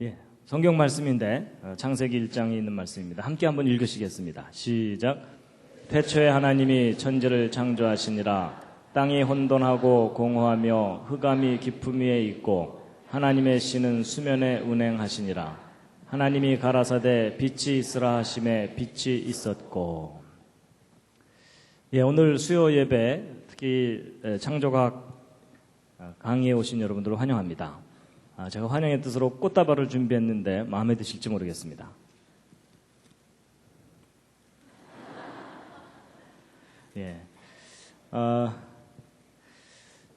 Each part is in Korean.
예, 성경 말씀인데 창세기 1장에 있는 말씀입니다. 함께 한번 읽으시겠습니다. 시작. 태초에 하나님이 천지를 창조하시니라. 땅이 혼돈하고 공허하며 흑암이 깊음 위에 있고 하나님의 씨는 수면에 운행하시니라. 하나님이 가라사대 빛이 있으라 하심에 빛이 있었고. 예, 오늘 수요 예배 특히 창조과학 강의에 오신 여러분들을 환영합니다. 제가 환영의 뜻으로 꽃다발을 준비했는데 마음에 드실지 모르겠습니다. 예,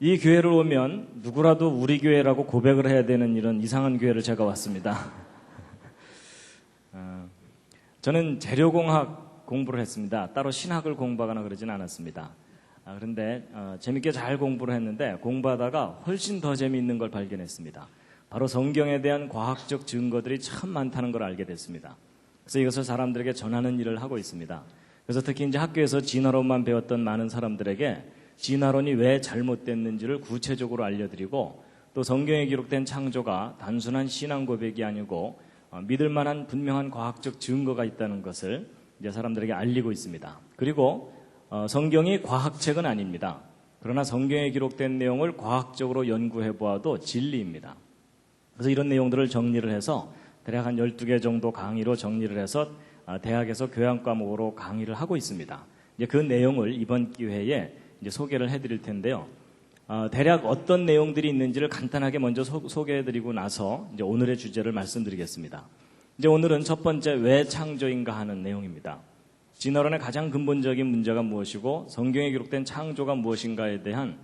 이 교회를 오면 누구라도 우리 교회라고 고백을 해야 되는 이런 이상한 교회를 제가 왔습니다. 저는 재료공학 공부를 했습니다. 따로 신학을 공부하거나 그러진 않았습니다. 그런데 재밌게 잘 공부를 했는데 공부하다가 훨씬 더 재미있는 걸 발견했습니다. 바로 성경에 대한 과학적 증거들이 참 많다는 걸 알게 됐습니다. 그래서 이것을 사람들에게 전하는 일을 하고 있습니다. 그래서 특히 이제 학교에서 진화론만 배웠던 많은 사람들에게 진화론이 왜 잘못됐는지를 구체적으로 알려드리고 또 성경에 기록된 창조가 단순한 신앙 고백이 아니고 믿을 만한 분명한 과학적 증거가 있다는 것을 이제 사람들에게 알리고 있습니다. 그리고 성경이 과학책은 아닙니다. 그러나 성경에 기록된 내용을 과학적으로 연구해 보아도 진리입니다. 그래서 이런 내용들을 정리를 해서 대략 한 12개 정도 강의로 정리를 해서 대학에서 교양 과목으로 강의를 하고 있습니다. 이제 그 내용을 이번 기회에 이제 소개를 해드릴 텐데요. 대략 어떤 내용들이 있는지를 간단하게 먼저 소개해드리고 나서 이제 오늘의 주제를 말씀드리겠습니다. 이제 오늘은 첫 번째 왜 창조인가 하는 내용입니다. 진화론의 가장 근본적인 문제가 무엇이고 성경에 기록된 창조가 무엇인가에 대한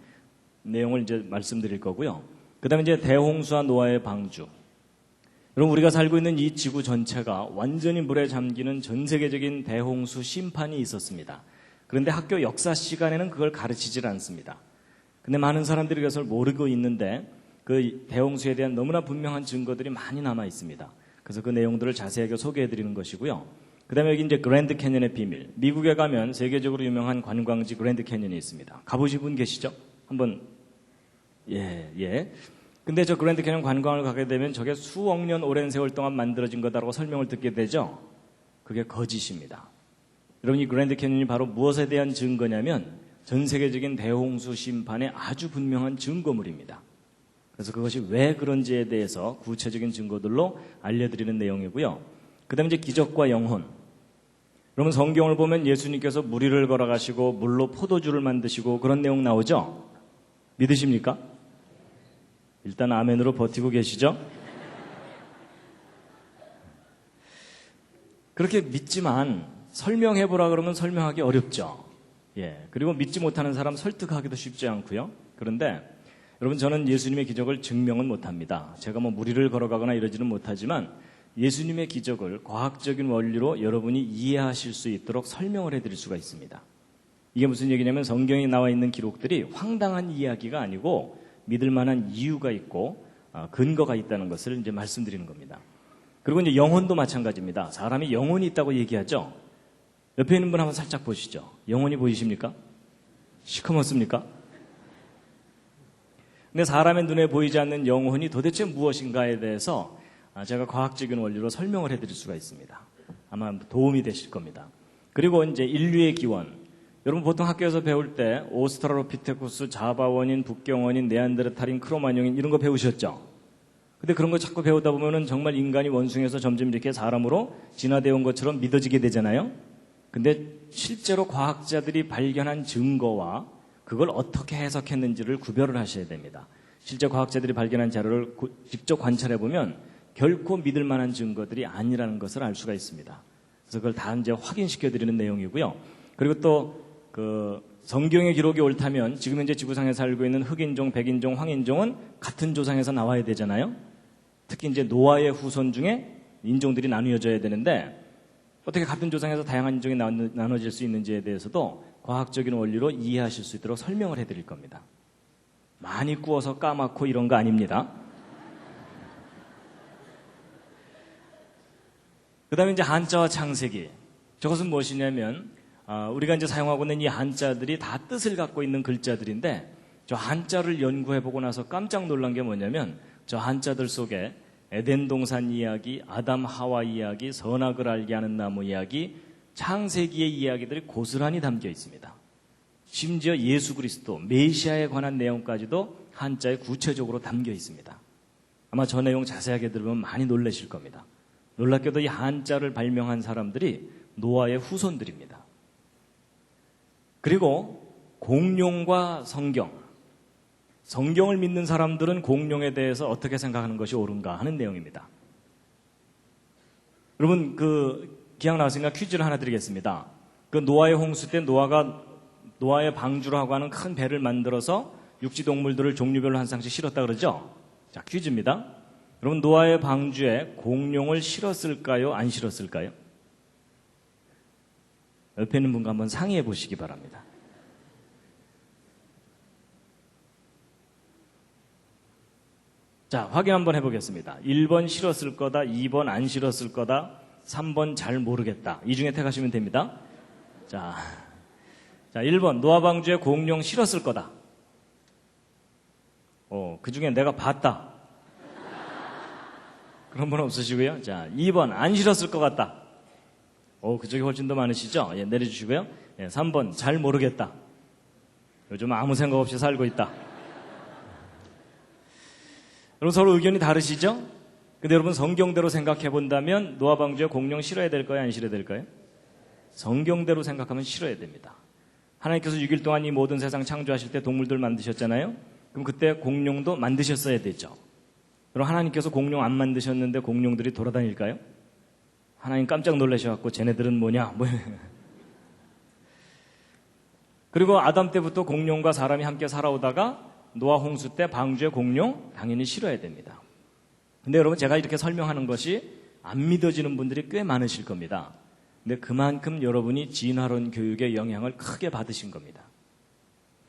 내용을 이제 말씀드릴 거고요. 그 다음에 이제 대홍수와 노아의 방주. 여러분, 우리가 살고 있는 이 지구 전체가 완전히 물에 잠기는 전 세계적인 대홍수 심판이 있었습니다. 그런데 학교 역사 시간에는 그걸 가르치질 않습니다. 근데 많은 사람들이 그것을 모르고 있는데 그 대홍수에 대한 너무나 분명한 증거들이 많이 남아 있습니다. 그래서 그 내용들을 자세하게 소개해 드리는 것이고요. 그 다음에 여기 이제 그랜드 캐년의 비밀. 미국에 가면 세계적으로 유명한 관광지 그랜드 캐년이 있습니다. 가보신 분 계시죠? 한번, 예. 근데 저 그랜드 캐년 관광을 가게 되면 저게 수억 년 오랜 세월 동안 만들어진 거다라고 설명을 듣게 되죠? 그게 거짓입니다. 여러분, 이 그랜드 캐년이 바로 무엇에 대한 증거냐면 전 세계적인 대홍수 심판의 아주 분명한 증거물입니다. 그래서 그것이 왜 그런지에 대해서 구체적인 증거들로 알려드리는 내용이고요. 그 다음에 이제 기적과 영혼. 여러분, 성경을 보면 예수님께서 물 위를 걸어가시고 물로 포도주를 만드시고 그런 내용 나오죠? 믿으십니까? 일단 아멘으로 버티고 계시죠? 그렇게 믿지만 설명해보라 그러면 설명하기 어렵죠. 예. 그리고 믿지 못하는 사람 설득하기도 쉽지 않고요. 그런데 여러분, 저는 예수님의 기적을 증명은 못합니다. 제가 뭐 물 위를 걸어가거나 이러지는 못하지만 예수님의 기적을 과학적인 원리로 여러분이 이해하실 수 있도록 설명을 해드릴 수가 있습니다. 이게 무슨 얘기냐면 성경에 나와 있는 기록들이 황당한 이야기가 아니고 믿을 만한 이유가 있고 근거가 있다는 것을 이제 말씀드리는 겁니다. 그리고 이제 영혼도 마찬가지입니다. 사람이 영혼이 있다고 얘기하죠. 옆에 있는 분 한번 살짝 보시죠. 영혼이 보이십니까? 시커멓습니까? 근데 사람의 눈에 보이지 않는 영혼이 도대체 무엇인가에 대해서 제가 과학적인 원리로 설명을 해드릴 수가 있습니다. 아마 도움이 되실 겁니다. 그리고 이제 인류의 기원. 여러분, 보통 학교에서 배울 때 오스트랄로피테쿠스, 자바원인, 북경원인, 네안데르탈인, 크로마뇽인 이런 거 배우셨죠? 근데 그런 거 자꾸 배우다 보면은 정말 인간이 원숭이에서 점점 이렇게 사람으로 진화되어 온 것처럼 믿어지게 되잖아요? 근데 실제로 과학자들이 발견한 증거와 그걸 어떻게 해석했는지를 구별을 하셔야 됩니다. 실제 과학자들이 발견한 자료를 직접 관찰해 보면 결코 믿을 만한 증거들이 아니라는 것을 알 수가 있습니다. 그래서 그걸 다 이제 확인시켜 드리는 내용이고요. 그리고 또 성경의 기록이 옳다면 지금 현재 지구상에 살고 있는 흑인종, 백인종, 황인종은 같은 조상에서 나와야 되잖아요. 특히 이제 노아의 후손 중에 인종들이 나누어져야 되는데 어떻게 같은 조상에서 다양한 인종이 나눠질 수 있는지에 대해서도 과학적인 원리로 이해하실 수 있도록 설명을 해드릴 겁니다. 많이 구워서 까맣고 이런 거 아닙니다. 그 다음에 이제 한자와 창세기. 저것은 무엇이냐면 우리가 이제 사용하고 있는 이 한자들이 다 뜻을 갖고 있는 글자들인데 저 한자를 연구해보고 나서 깜짝 놀란 게 뭐냐면 저 한자들 속에 에덴 동산 이야기, 아담 하와 이야기, 선악을 알게 하는 나무 이야기, 창세기의 이야기들이 고스란히 담겨 있습니다. 심지어 예수 그리스도, 메시아에 관한 내용까지도 한자에 구체적으로 담겨 있습니다. 아마 저 내용 자세하게 들으면 많이 놀라실 겁니다. 놀랍게도 이 한자를 발명한 사람들이 노아의 후손들입니다. 그리고 공룡과 성경을 믿는 사람들은 공룡에 대해서 어떻게 생각하는 것이 옳은가 하는 내용입니다. 여러분 기억 나왔으니까 퀴즈를 하나 드리겠습니다. 노아의 홍수 때 노아가 노아의 방주라고 하는 큰 배를 만들어서 육지 동물들을 종류별로 한 쌍씩 실었다 그러죠? 자, 퀴즈입니다. 여러분, 노아의 방주에 공룡을 실었을까요? 안 실었을까요? 옆에 있는 분과 한번 상의해 보시기 바랍니다. 자, 확인 한번 해보겠습니다. 1번 실었을 거다, 2번 안 실었을 거다, 3번 잘 모르겠다. 이 중에 택하시면 됩니다. 자, 1번 노아 방주에 공룡 실었을 거다. 그 중에 내가 봤다. 그런 분 없으시고요. 자, 2번 안 실었을 것 같다. 그쪽이 훨씬 더 많으시죠? 예, 내려주시고요. 예, 3번 잘 모르겠다. 요즘 아무 생각 없이 살고 있다. 여러분 서로 의견이 다르시죠? 근데 여러분 성경대로 생각해 본다면 노아 방주에 공룡 실어야 될까요? 안 실어야 될까요? 성경대로 생각하면 실어야 됩니다. 하나님께서 6일 동안 이 모든 세상 창조하실 때 동물들 만드셨잖아요. 그럼 그때 공룡도 만드셨어야 되죠. 그럼 하나님께서 공룡 안 만드셨는데 공룡들이 돌아다닐까요? 하나님 깜짝 놀라셔갖고 쟤네들은 뭐냐? 그리고 아담 때부터 공룡과 사람이 함께 살아오다가 노아 홍수 때 방주에 공룡 당연히 실어야 됩니다. 근데 여러분 제가 이렇게 설명하는 것이 안 믿어지는 분들이 꽤 많으실 겁니다. 근데 그만큼 여러분이 진화론 교육의 영향을 크게 받으신 겁니다.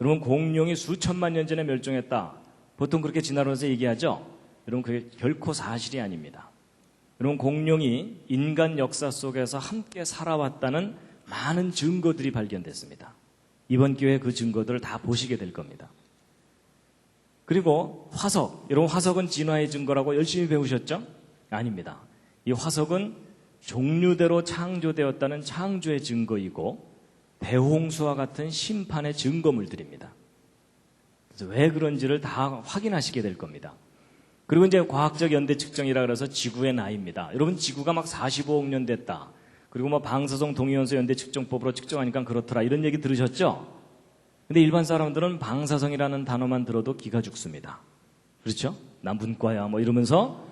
여러분 공룡이 수천만 년 전에 멸종했다. 보통 그렇게 진화론에서 얘기하죠. 여러분 그게 결코 사실이 아닙니다. 여러분 공룡이 인간 역사 속에서 함께 살아왔다는 많은 증거들이 발견됐습니다. 이번 기회에 그 증거들을 다 보시게 될 겁니다. 그리고 화석, 여러분 화석은 진화의 증거라고 열심히 배우셨죠? 아닙니다. 이 화석은 종류대로 창조되었다는 창조의 증거이고 대홍수와 같은 심판의 증거물들입니다. 그래서 왜 그런지를 다 확인하시게 될 겁니다. 그리고 이제 과학적 연대 측정이라 그래서 지구의 나이입니다. 여러분 지구가 막 45억 년 됐다. 그리고 뭐 방사성 동위원소 연대 측정법으로 측정하니까 그렇더라. 이런 얘기 들으셨죠? 근데 일반 사람들은 방사성이라는 단어만 들어도 기가 죽습니다. 그렇죠? 난 문과야 뭐 이러면서.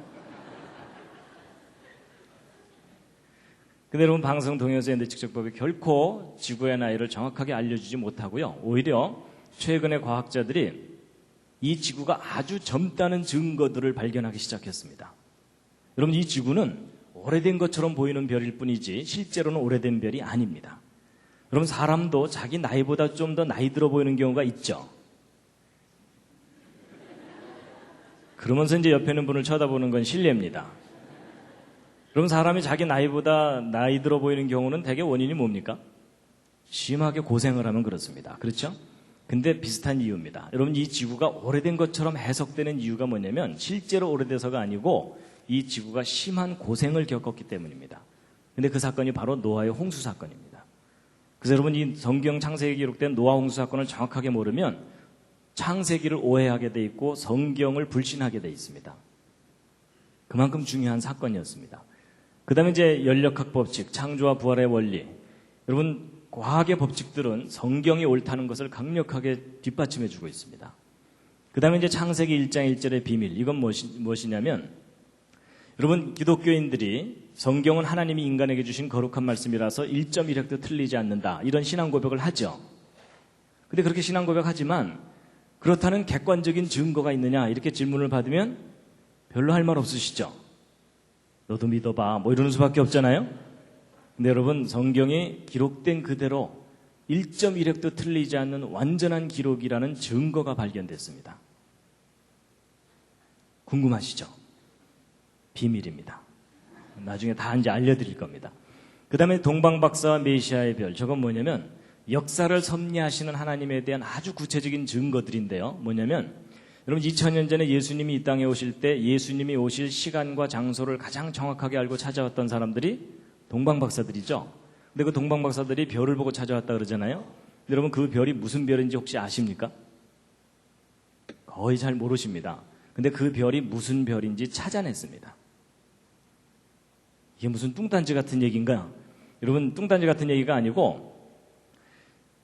근데 여러분 방사성 동위원소 연대 측정법이 결코 지구의 나이를 정확하게 알려주지 못하고요. 오히려 최근에 과학자들이 이 지구가 아주 젊다는 증거들을 발견하기 시작했습니다. 여러분 이 지구는 오래된 것처럼 보이는 별일 뿐이지 실제로는 오래된 별이 아닙니다. 여러분 사람도 자기 나이보다 좀 더 나이 들어 보이는 경우가 있죠. 그러면서 이제 옆에 있는 분을 쳐다보는 건 실례입니다. 여러분 사람이 자기 나이보다 나이 들어 보이는 경우는 대개 원인이 뭡니까? 심하게 고생을 하면 그렇습니다. 그렇죠? 근데 비슷한 이유입니다. 여러분 이 지구가 오래된 것처럼 해석되는 이유가 뭐냐면 실제로 오래돼서가 아니고 이 지구가 심한 고생을 겪었기 때문입니다. 근데 그 사건이 바로 노아의 홍수 사건입니다. 그래서 여러분 이 성경 창세기에 기록된 노아 홍수 사건을 정확하게 모르면 창세기를 오해하게 돼 있고 성경을 불신하게 돼 있습니다. 그만큼 중요한 사건이었습니다. 그 다음에 이제 연력학 법칙, 창조와 부활의 원리. 여러분 과학의 법칙들은 성경이 옳다는 것을 강력하게 뒷받침해 주고 있습니다. 그 다음에 이제 창세기 1장 1절의 비밀. 이건 무엇이냐면 여러분 기독교인들이 성경은 하나님이 인간에게 주신 거룩한 말씀이라서 1.1획도 틀리지 않는다. 이런 신앙 고백을 하죠. 근데 그렇게 신앙 고백하지만 그렇다는 객관적인 증거가 있느냐 이렇게 질문을 받으면 별로 할 말 없으시죠. 너도 믿어봐 뭐 이러는 수밖에 없잖아요. 근데 여러분 성경이 기록된 그대로 1.1획도 틀리지 않는 완전한 기록이라는 증거가 발견됐습니다. 궁금하시죠? 비밀입니다. 나중에 다 이제 알려드릴 겁니다. 그 다음에 동방박사와 메시아의 별. 저건 뭐냐면 역사를 섭리하시는 하나님에 대한 아주 구체적인 증거들인데요. 뭐냐면 여러분 2000년 전에 예수님이 이 땅에 오실 때 예수님이 오실 시간과 장소를 가장 정확하게 알고 찾아왔던 사람들이 동방박사들이죠. 근데 그 동방박사들이 별을 보고 찾아왔다 그러잖아요. 여러분 그 별이 무슨 별인지 혹시 아십니까? 거의 잘 모르십니다. 근데 그 별이 무슨 별인지 찾아냈습니다. 이게 무슨 뚱딴지 같은 얘기인가? 여러분 뚱딴지 같은 얘기가 아니고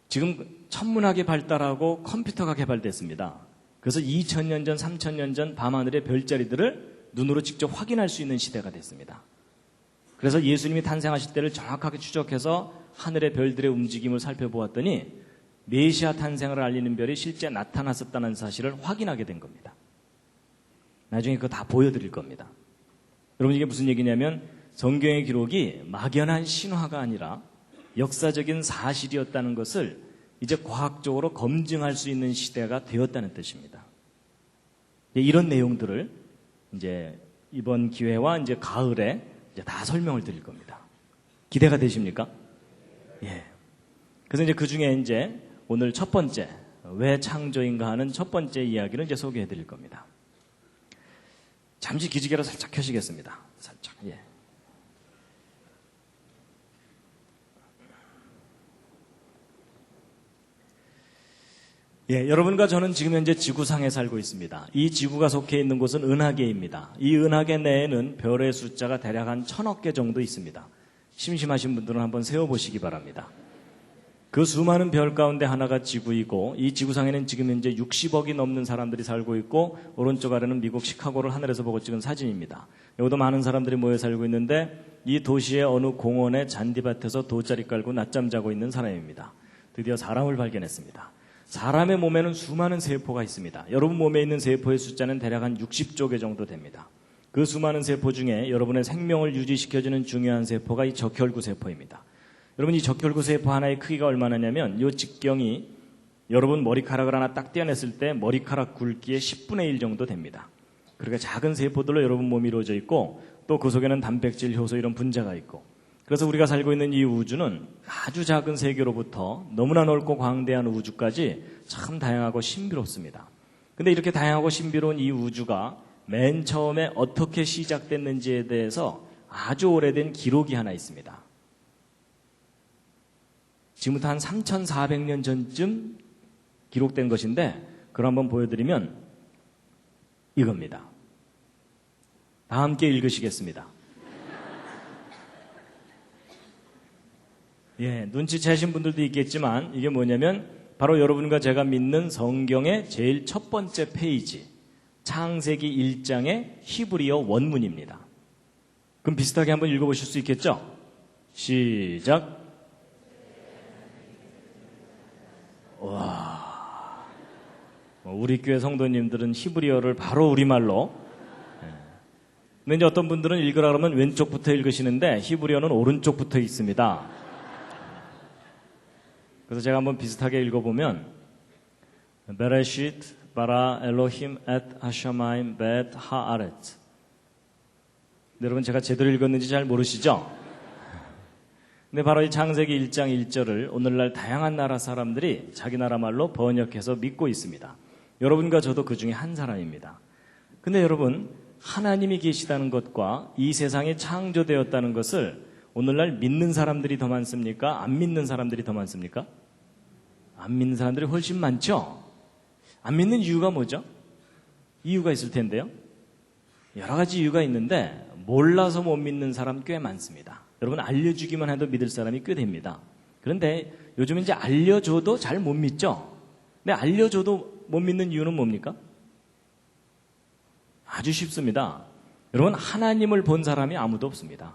지금 천문학이 발달하고 컴퓨터가 개발됐습니다. 그래서 2000년 전, 3000년 전 밤하늘의 별자리들을 눈으로 직접 확인할 수 있는 시대가 됐습니다. 그래서 예수님이 탄생하실 때를 정확하게 추적해서 하늘의 별들의 움직임을 살펴보았더니 메시아 탄생을 알리는 별이 실제 나타났었다는 사실을 확인하게 된 겁니다. 나중에 그거 다 보여드릴 겁니다. 여러분 이게 무슨 얘기냐면 성경의 기록이 막연한 신화가 아니라 역사적인 사실이었다는 것을 이제 과학적으로 검증할 수 있는 시대가 되었다는 뜻입니다. 이런 내용들을 이제 이번 기회와 이제 가을에 이제 다 설명을 드릴 겁니다. 기대가 되십니까? 예. 그래서 이제 그 중에 이제 오늘 첫 번째, 왜 창조인가 하는 첫 번째 이야기를 이제 소개해 드릴 겁니다. 잠시 기지개로 살짝 켜시겠습니다. 살짝, 예. 예, 여러분과 저는 지금 현재 지구상에 살고 있습니다. 이 지구가 속해 있는 곳은 은하계입니다. 이 은하계 내에는 별의 숫자가 대략 한 1000억 개 정도 있습니다. 심심하신 분들은 한번 세어보시기 바랍니다. 그 수많은 별 가운데 하나가 지구이고 이 지구상에는 지금 현재 60억이 넘는 사람들이 살고 있고 오른쪽 아래는 미국 시카고를 하늘에서 보고 찍은 사진입니다. 여기도 많은 사람들이 모여 살고 있는데 이 도시의 어느 공원의 잔디밭에서 돗자리 깔고 낮잠 자고 있는 사람입니다. 드디어 사람을 발견했습니다. 사람의 몸에는 수많은 세포가 있습니다. 여러분 몸에 있는 세포의 숫자는 대략 한 60조 개 정도 됩니다. 그 수많은 세포 중에 여러분의 생명을 유지시켜주는 중요한 세포가 이 적혈구 세포입니다. 여러분 이 적혈구 세포 하나의 크기가 얼마나냐면 이 직경이 여러분 머리카락을 하나 딱 떼어냈을 때 머리카락 굵기의 10분의 1 정도 됩니다. 그러니까 작은 세포들로 여러분 몸이 이루어져 있고 또 그 속에는 단백질, 효소 이런 분자가 있고 그래서 우리가 살고 있는 이 우주는 아주 작은 세계로부터 너무나 넓고 광대한 우주까지 참 다양하고 신비롭습니다. 근데 이렇게 다양하고 신비로운 이 우주가 맨 처음에 어떻게 시작됐는지에 대해서 아주 오래된 기록이 하나 있습니다. 지금부터 한 3400년 전쯤 기록된 것인데 그걸 한번 보여드리면 이겁니다. 다 함께 읽으시겠습니다. 예, 눈치채신 분들도 있겠지만 이게 뭐냐면 바로 여러분과 제가 믿는 성경의 제일 첫 번째 페이지 창세기 1장의 히브리어 원문입니다. 그럼 비슷하게 한번 읽어보실 수 있겠죠? 시작. 와, 우리 교회 성도님들은 히브리어를 바로 우리말로. 근데 이제 어떤 분들은 읽으라 그러면 왼쪽부터 읽으시는데 히브리어는 오른쪽부터 있습니다. 그래서 제가 한번 비슷하게 읽어보면 베레시트 바라 엘로힘 엣 하샤마임 벳 하아렛. 여러분 제가 제대로 읽었는지 잘 모르시죠? 근데 바로 이 창세기 1장 1절을 오늘날 다양한 나라 사람들이 자기 나라 말로 번역해서 믿고 있습니다. 여러분과 저도 그 중에 한 사람입니다. 근데 여러분 하나님이 계시다는 것과 이 세상이 창조되었다는 것을 오늘날 믿는 사람들이 더 많습니까? 안 믿는 사람들이 더 많습니까? 안 믿는 사람들이 훨씬 많죠? 안 믿는 이유가 뭐죠? 이유가 있을 텐데요. 여러 가지 이유가 있는데 몰라서 못 믿는 사람 꽤 많습니다. 여러분 알려주기만 해도 믿을 사람이 꽤 됩니다. 그런데 요즘 이제 알려줘도 잘 못 믿죠? 근데 알려줘도 못 믿는 이유는 뭡니까? 아주 쉽습니다. 여러분 하나님을 본 사람이 아무도 없습니다.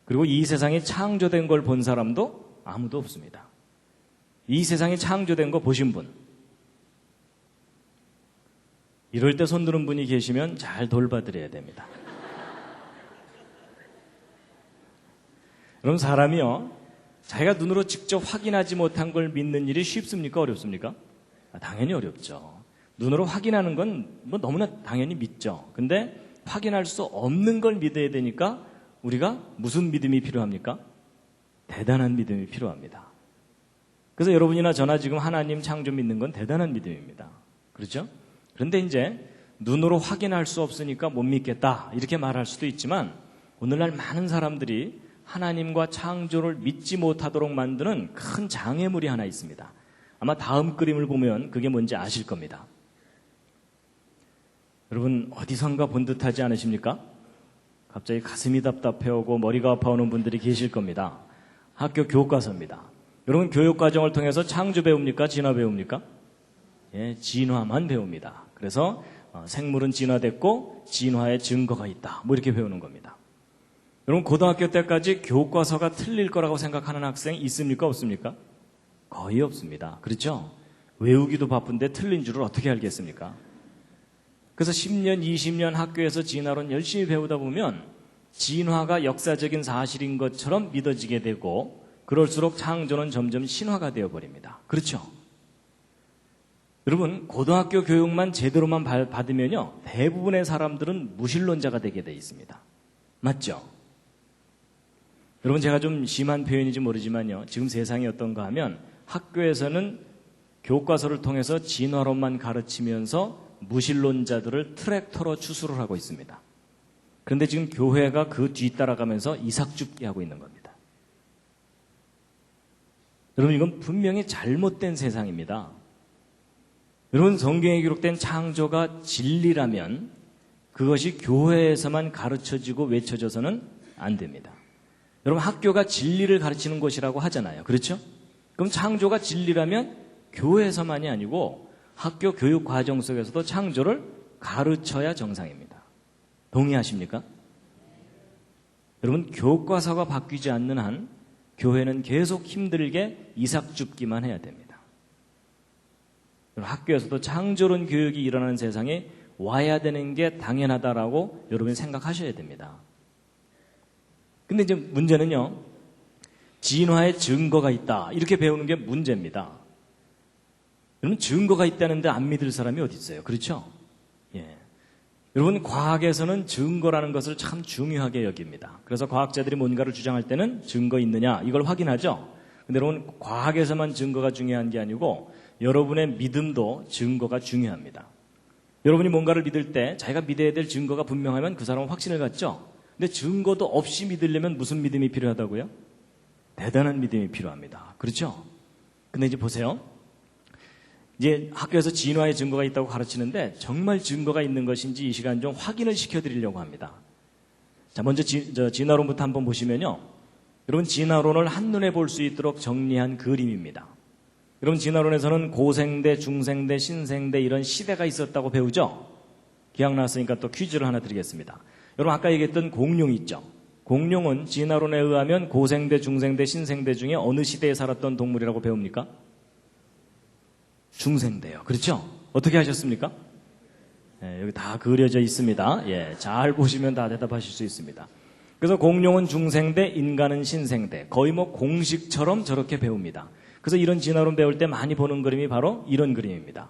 그리고 이 세상이 창조된 걸 본 사람도 아무도 없습니다. 이 세상이 창조된 거 보신 분, 이럴 때 손 드는 분이 계시면 잘 돌봐드려야 됩니다. 여러분 사람이요 자기가 눈으로 직접 확인하지 못한 걸 믿는 일이 쉽습니까? 어렵습니까? 당연히 어렵죠. 눈으로 확인하는 건 뭐 너무나 당연히 믿죠. 근데 확인할 수 없는 걸 믿어야 되니까 우리가 무슨 믿음이 필요합니까? 대단한 믿음이 필요합니다. 그래서 여러분이나 저나 지금 하나님 창조 믿는 건 대단한 믿음입니다. 그렇죠? 그런데 이제 눈으로 확인할 수 없으니까 못 믿겠다 이렇게 말할 수도 있지만 오늘날 많은 사람들이 하나님과 창조를 믿지 못하도록 만드는 큰 장애물이 하나 있습니다. 아마 다음 그림을 보면 그게 뭔지 아실 겁니다. 여러분 어디선가 본 듯하지 않으십니까? 갑자기 가슴이 답답해오고 머리가 아파오는 분들이 계실 겁니다. 학교 교과서입니다. 여러분 교육과정을 통해서 창조 배웁니까? 진화 배웁니까? 예, 진화만 배웁니다. 그래서 생물은 진화됐고 진화의 증거가 있다. 뭐 이렇게 배우는 겁니다. 여러분 고등학교 때까지 교과서가 틀릴 거라고 생각하는 학생 있습니까? 없습니까? 거의 없습니다. 그렇죠? 외우기도 바쁜데 틀린 줄을 어떻게 알겠습니까? 그래서 10년, 20년 학교에서 진화론 열심히 배우다 보면 진화가 역사적인 사실인 것처럼 믿어지게 되고 그럴수록 창조는 점점 신화가 되어버립니다. 그렇죠? 여러분 고등학교 교육만 제대로만 받으면요 대부분의 사람들은 무신론자가 되게 돼 있습니다. 맞죠? 여러분 제가 좀 심한 표현인지 모르지만요 지금 세상이 어떤가 하면 학교에서는 교과서를 통해서 진화론만 가르치면서 무신론자들을 트랙터로 추수를 하고 있습니다. 그런데 지금 교회가 그 뒤따라가면서 이삭죽게 하고 있는 겁니다. 여러분 이건 분명히 잘못된 세상입니다. 여러분 성경에 기록된 창조가 진리라면 그것이 교회에서만 가르쳐지고 외쳐져서는 안 됩니다. 여러분 학교가 진리를 가르치는 곳이라고 하잖아요. 그렇죠? 그럼 창조가 진리라면 교회에서만이 아니고 학교 교육 과정 속에서도 창조를 가르쳐야 정상입니다. 동의하십니까? 여러분 교과서가 바뀌지 않는 한 교회는 계속 힘들게 이삭 줍기만 해야 됩니다. 학교에서도 창조론 교육이 일어나는 세상에 와야 되는 게 당연하다라고 여러분이 생각하셔야 됩니다. 근데 이제 문제는요, 진화의 증거가 있다. 이렇게 배우는 게 문제입니다. 여러분, 증거가 있다는데 안 믿을 사람이 어디 있어요? 그렇죠? 예. 여러분, 과학에서는 증거라는 것을 참 중요하게 여깁니다. 그래서 과학자들이 뭔가를 주장할 때는 증거 있느냐, 이걸 확인하죠? 근데 여러분, 과학에서만 증거가 중요한 게 아니고 여러분의 믿음도 증거가 중요합니다. 여러분이 뭔가를 믿을 때 자기가 믿어야 될 증거가 분명하면 그 사람은 확신을 갖죠? 근데 증거도 없이 믿으려면 무슨 믿음이 필요하다고요? 대단한 믿음이 필요합니다. 그렇죠? 근데 이제 보세요. 이제 학교에서 진화의 증거가 있다고 가르치는데 정말 증거가 있는 것인지 이 시간 좀 확인을 시켜드리려고 합니다. 자, 먼저 진화론부터 한번 보시면요. 여러분, 진화론을 한눈에 볼 수 있도록 정리한 그림입니다. 여러분, 진화론에서는 고생대, 중생대, 신생대 이런 시대가 있었다고 배우죠? 기억났으니까 또 퀴즈를 하나 드리겠습니다. 여러분, 아까 얘기했던 공룡 있죠? 공룡은 진화론에 의하면 고생대, 중생대, 신생대 중에 어느 시대에 살았던 동물이라고 배웁니까? 중생대요. 그렇죠? 어떻게 하셨습니까? 네, 여기 다 그려져 있습니다. 예, 잘 보시면 다 대답하실 수 있습니다. 그래서 공룡은 중생대, 인간은 신생대. 거의 뭐 공식처럼 저렇게 배웁니다. 그래서 이런 진화론 배울 때 많이 보는 그림이 바로 이런 그림입니다.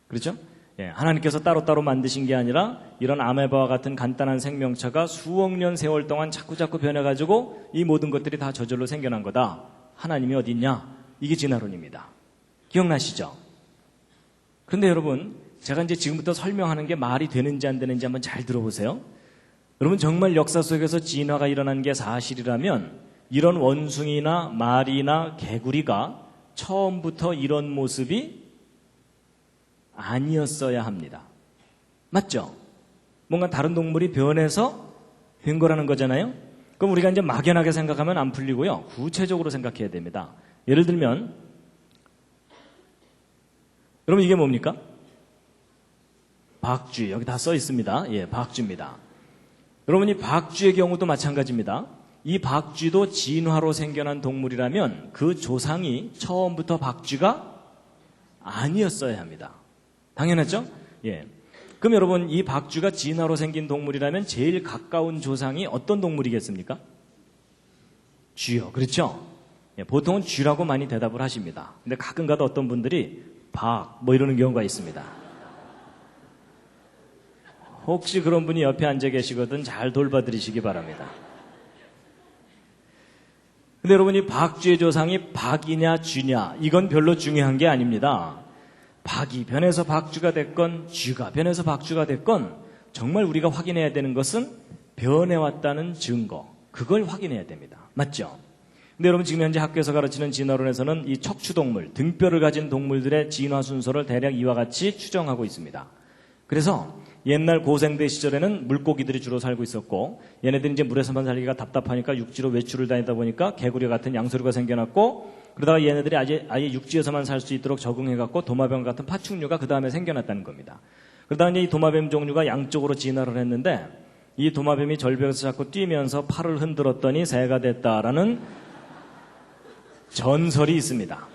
그렇죠? 예, 하나님께서 따로따로 만드신 게 아니라 이런 아메바와 같은 간단한 생명체가 수억 년 세월 동안 자꾸자꾸 변해가지고 이 모든 것들이 다 저절로 생겨난 거다. 하나님이 어디 있냐? 이게 진화론입니다. 기억나시죠? 그런데 여러분, 제가 이제 지금부터 설명하는 게 말이 되는지 안 되는지 한번 잘 들어보세요. 여러분, 정말 역사 속에서 진화가 일어난 게 사실이라면 이런 원숭이나 말이나 개구리가 처음부터 이런 모습이 아니었어야 합니다. 맞죠? 뭔가 다른 동물이 변해서 된 거라는 거잖아요? 그럼 우리가 이제 막연하게 생각하면 안 풀리고요. 구체적으로 생각해야 됩니다. 예를 들면, 여러분 이게 뭡니까? 박쥐. 여기 다 써 있습니다. 예, 박쥐입니다. 여러분 이 박쥐의 경우도 마찬가지입니다. 이 박쥐도 진화로 생겨난 동물이라면 그 조상이 처음부터 박쥐가 아니었어야 합니다. 당연하죠? 예. 그럼 여러분 이 박쥐가 진화로 생긴 동물이라면 제일 가까운 조상이 어떤 동물이겠습니까? 쥐요. 그렇죠? 예, 보통은 쥐라고 많이 대답을 하십니다. 근데 가끔가다 어떤 분들이 뭐 이러는 경우가 있습니다. 혹시 그런 분이 옆에 앉아 계시거든 잘 돌봐드리시기 바랍니다. 근데 여러분 이 박쥐의 조상이 박이냐 쥐냐 이건 별로 중요한 게 아닙니다. 박이 변해서 박쥐가 됐건 쥐가 변해서 박쥐가 됐건 정말 우리가 확인해야 되는 것은 변해왔다는 증거, 그걸 확인해야 됩니다. 맞죠? 근데 여러분 지금 현재 학교에서 가르치는 진화론에서는 이 척추동물, 등뼈를 가진 동물들의 진화 순서를 대략 이와 같이 추정하고 있습니다. 그래서 옛날 고생대 시절에는 물고기들이 주로 살고 있었고, 얘네들이 이제 물에서만 살기가 답답하니까 육지로 외출을 다니다 보니까 개구리 같은 양서류가 생겨났고, 그러다가 얘네들이 아예 육지에서만 살 수 있도록 적응해갖고 도마뱀 같은 파충류가 그 다음에 생겨났다는 겁니다. 그러다가 이제 이 도마뱀 종류가 양쪽으로 진화를 했는데, 이 도마뱀이 절벽에서 자꾸 뛰면서 팔을 흔들었더니 새가 됐다라는 전설이 있습니다.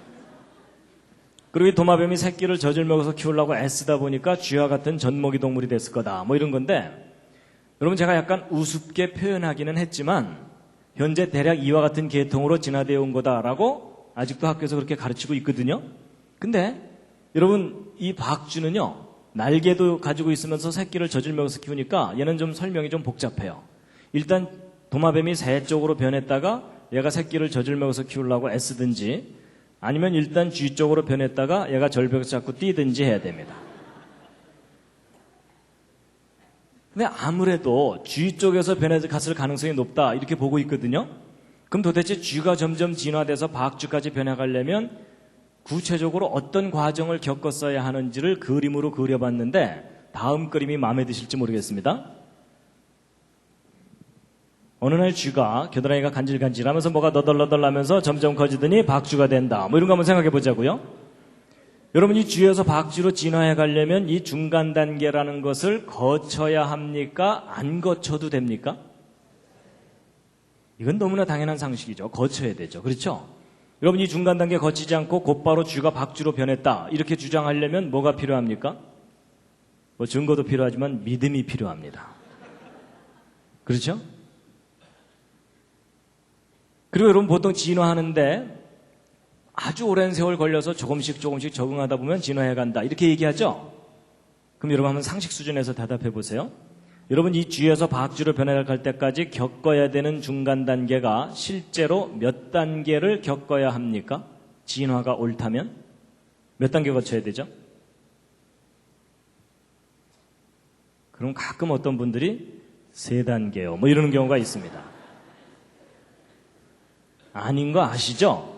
그리고 이 도마뱀이 새끼를 젖을 먹어서 키우려고 애쓰다 보니까 쥐와 같은 젖먹이 동물이 됐을 거다, 뭐 이런 건데, 여러분 제가 약간 우습게 표현하기는 했지만 현재 대략 이와 같은 계통으로 진화되어 온 거다라고 아직도 학교에서 그렇게 가르치고 있거든요. 근데 여러분 이 박쥐는요, 날개도 가지고 있으면서 새끼를 젖을 먹어서 키우니까 얘는 좀 설명이 좀 복잡해요. 일단 도마뱀이 새 쪽으로 변했다가 얘가 새끼를 젖을 먹어서 키우려고 애쓰든지, 아니면 일단 쥐 쪽으로 변했다가 얘가 절벽에서 자꾸 뛰든지 해야 됩니다. 근데 아무래도 쥐 쪽에서 변해서 갔을 가능성이 높다 이렇게 보고 있거든요. 그럼 도대체 쥐가 점점 진화돼서 박쥐까지 변해가려면 구체적으로 어떤 과정을 겪었어야 하는지를 그림으로 그려봤는데 다음 그림이 마음에 드실지 모르겠습니다. 어느 날 쥐가, 겨드랑이가 간질간질하면서 뭐가 너덜너덜하면서 점점 커지더니 박쥐가 된다, 뭐 이런 거 한번 생각해 보자고요. 여러분 이 쥐에서 박쥐로 진화해 가려면 이 중간 단계라는 것을 거쳐야 합니까? 안 거쳐도 됩니까? 이건 너무나 당연한 상식이죠. 거쳐야 되죠. 그렇죠? 여러분 이 중간 단계 거치지 않고 곧바로 쥐가 박쥐로 변했다 이렇게 주장하려면 뭐가 필요합니까? 뭐 증거도 필요하지만 믿음이 필요합니다. 그렇죠? 그리고 여러분 보통 진화하는데 아주 오랜 세월 걸려서 조금씩 적응하다 보면 진화해 간다 이렇게 얘기하죠? 그럼 여러분 한번 상식 수준에서 대답해 보세요. 여러분 이 쥐에서 박쥐로 변해갈 때까지 겪어야 되는 중간 단계가 실제로 몇 단계를 겪어야 합니까? 진화가 옳다면? 몇 단계 거쳐야 되죠? 그럼 가끔 어떤 분들이 3단계요 뭐 이러는 경우가 있습니다. 아닌 거 아시죠?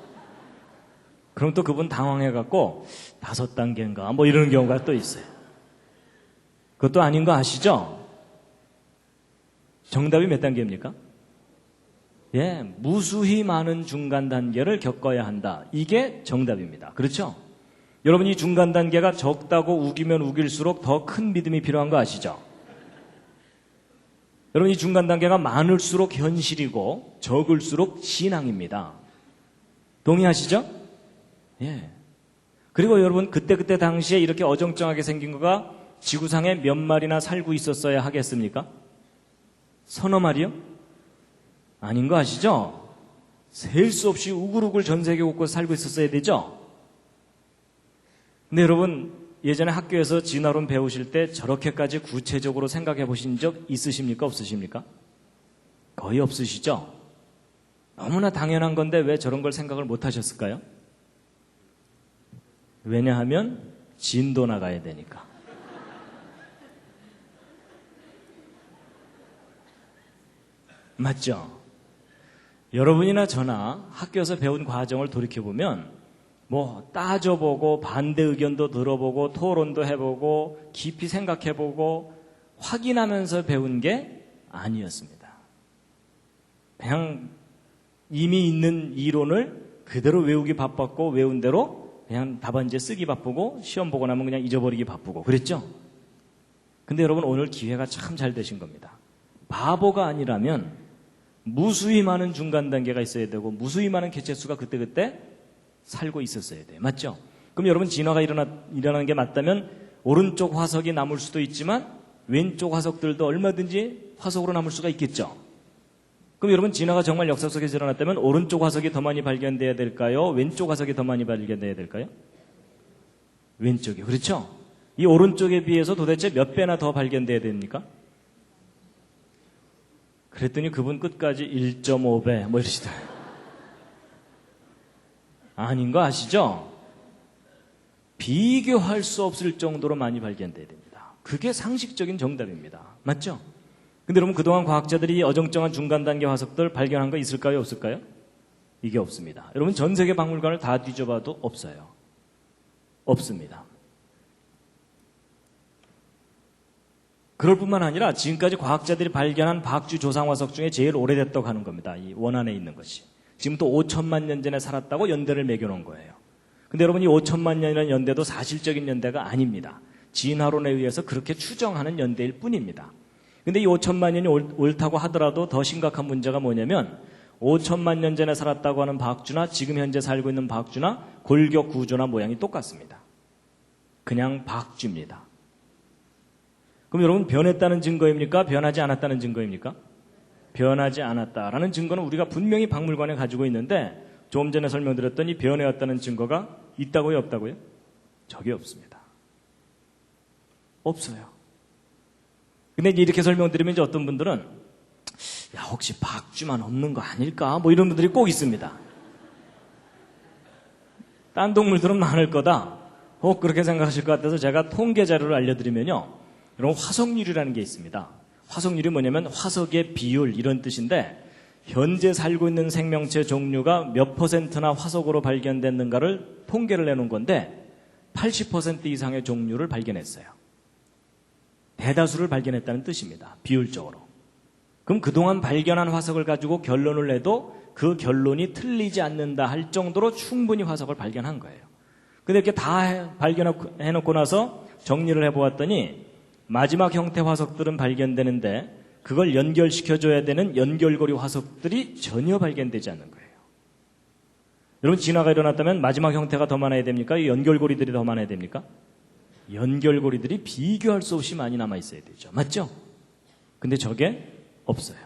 그럼 또 그분 당황해갖고 5단계인가 뭐 이러는 경우가 또 있어요. 그것도 아닌 거 아시죠? 정답이 몇 단계입니까? 예, 무수히 많은 중간 단계를 겪어야 한다. 이게 정답입니다. 그렇죠? 여러분 이 중간 단계가 적다고 우기면 우길수록 더 큰 믿음이 필요한 거 아시죠? 여러분 이 중간 단계가 많을수록 현실이고 적을수록 신앙입니다. 동의하시죠? 예. 그리고 여러분 그때 당시에 이렇게 어정쩡하게 생긴 거가 지구상에 몇 마리나 살고 있었어야 하겠습니까? 서너 마리요? 아닌 거 아시죠? 셀 수 없이 우글우글 전 세계 곳곳에 살고 있었어야 되죠? 근데 여러분 예전에 학교에서 진화론 배우실 때 저렇게까지 구체적으로 생각해 보신 적 있으십니까? 없으십니까? 거의 없으시죠? 너무나 당연한 건데 왜 저런 걸 생각을 못 하셨을까요? 왜냐하면 진도 나가야 되니까. 맞죠? 여러분이나 저나 학교에서 배운 과정을 돌이켜보면 뭐 따져보고 반대 의견도 들어보고 토론도 해보고 깊이 생각해보고 확인하면서 배운 게 아니었습니다. 그냥 이미 있는 이론을 그대로 외우기 바빴고 외운 대로 그냥 답안지에 쓰기 바쁘고 시험 보고 나면 그냥 잊어버리기 바쁘고 그랬죠? 근데 여러분 오늘 기회가 참 잘 되신 겁니다. 바보가 아니라면 무수히 많은 중간 단계가 있어야 되고 무수히 많은 개체수가 그때그때 살고 있었어야 돼요. 맞죠? 그럼 여러분 진화가 일어나는 게 맞다면 오른쪽 화석이 남을 수도 있지만 왼쪽 화석들도 얼마든지 화석으로 남을 수가 있겠죠. 그럼 여러분 진화가 정말 역사 속에서 일어났다면 오른쪽 화석이 더 많이 발견돼야 될까요? 왼쪽 화석이 더 많이 발견돼야 될까요? 왼쪽이요. 그렇죠? 이 오른쪽에 비해서 도대체 몇 배나 더 발견돼야 됩니까? 그랬더니 그분 끝까지 1.5배 뭐 이러시더라고요. 아닌 거 아시죠? 비교할 수 없을 정도로 많이 발견돼야 됩니다. 그게 상식적인 정답입니다. 맞죠? 근데 여러분 그동안 과학자들이 어정쩡한 중간 단계 화석들 발견한 거 있을까요? 없을까요? 이게 없습니다. 여러분 전 세계 박물관을 다 뒤져봐도 없어요. 없습니다. 그럴 뿐만 아니라 지금까지 과학자들이 발견한 박쥐 조상 화석 중에 제일 오래됐다고 하는 겁니다. 이 원안에 있는 것이. 지금 또 5천만 년 전에 살았다고 연대를 매겨놓은 거예요. 근데 여러분 이 5천만 년이라는 연대도 사실적인 연대가 아닙니다. 진화론에 의해서 그렇게 추정하는 연대일 뿐입니다. 근데 이 5천만 년이 옳다고 하더라도 더 심각한 문제가 뭐냐면 5천만 년 전에 살았다고 하는 박쥐나 지금 현재 살고 있는 박쥐나 골격 구조나 모양이 똑같습니다. 그냥 박쥐입니다. 그럼 여러분 변했다는 증거입니까? 변하지 않았다는 증거입니까? 변하지 않았다라는 증거는 우리가 분명히 박물관에 가지고 있는데 조금 전에 설명드렸더니 변해왔다는 증거가 있다고요? 없다고요? 저게 없습니다. 없어요. 근데 이렇게 설명드리면 이제 어떤 분들은 야 혹시 박쥐만 없는 거 아닐까? 뭐 이런 분들이 꼭 있습니다. 딴 동물들은 많을 거다. 혹 그렇게 생각하실 것 같아서 제가 통계 자료를 알려드리면요. 여러분 화석률이라는 게 있습니다. 화석률이 뭐냐면 화석의 비율 이런 뜻인데 현재 살고 있는 생명체 종류가 몇 %나 화석으로 발견됐는가를 통계를 내놓은 건데 80% 이상의 종류를 발견했어요. 대다수를 발견했다는 뜻입니다. 비율적으로. 그럼 그동안 발견한 화석을 가지고 결론을 내도 그 결론이 틀리지 않는다 할 정도로 충분히 화석을 발견한 거예요. 근데 이렇게 다 발견해놓고 나서 정리를 해보았더니 마지막 형태 화석들은 발견되는데 그걸 연결시켜줘야 되는 연결고리 화석들이 전혀 발견되지 않는 거예요. 여러분 진화가 일어났다면 마지막 형태가 더 많아야 됩니까? 이 연결고리들이 더 많아야 됩니까? 연결고리들이 비교할 수 없이 많이 남아있어야 되죠. 맞죠? 근데 저게 없어요.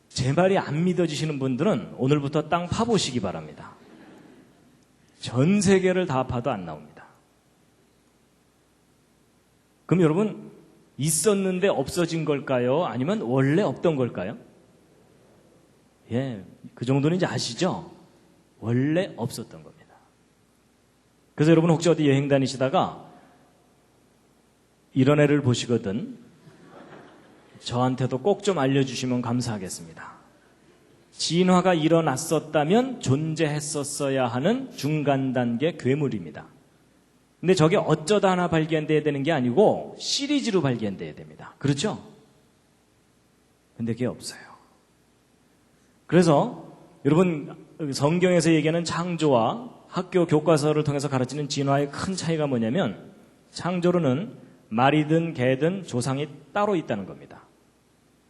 제 말이 안 믿어지시는 분들은 오늘부터 땅 파보시기 바랍니다. 전 세계를 다 파도 안 나옵니다. 그럼 여러분 있었는데 없어진 걸까요? 아니면 원래 없던 걸까요? 예, 그 정도는 이제 아시죠? 원래 없었던 겁니다. 그래서 여러분 혹시 어디 여행 다니시다가 이런 애를 보시거든 저한테도 꼭 좀 알려주시면 감사하겠습니다. 진화가 일어났었다면 존재했었어야 하는 중간 단계 괴물입니다. 근데 저게 어쩌다 하나 발견돼야 되는 게 아니고 시리즈로 발견돼야 됩니다. 그렇죠? 근데 그게 없어요. 그래서 여러분 성경에서 얘기하는 창조와 학교 교과서를 통해서 가르치는 진화의 큰 차이가 뭐냐면 창조로는 말이든 개든 조상이 따로 있다는 겁니다.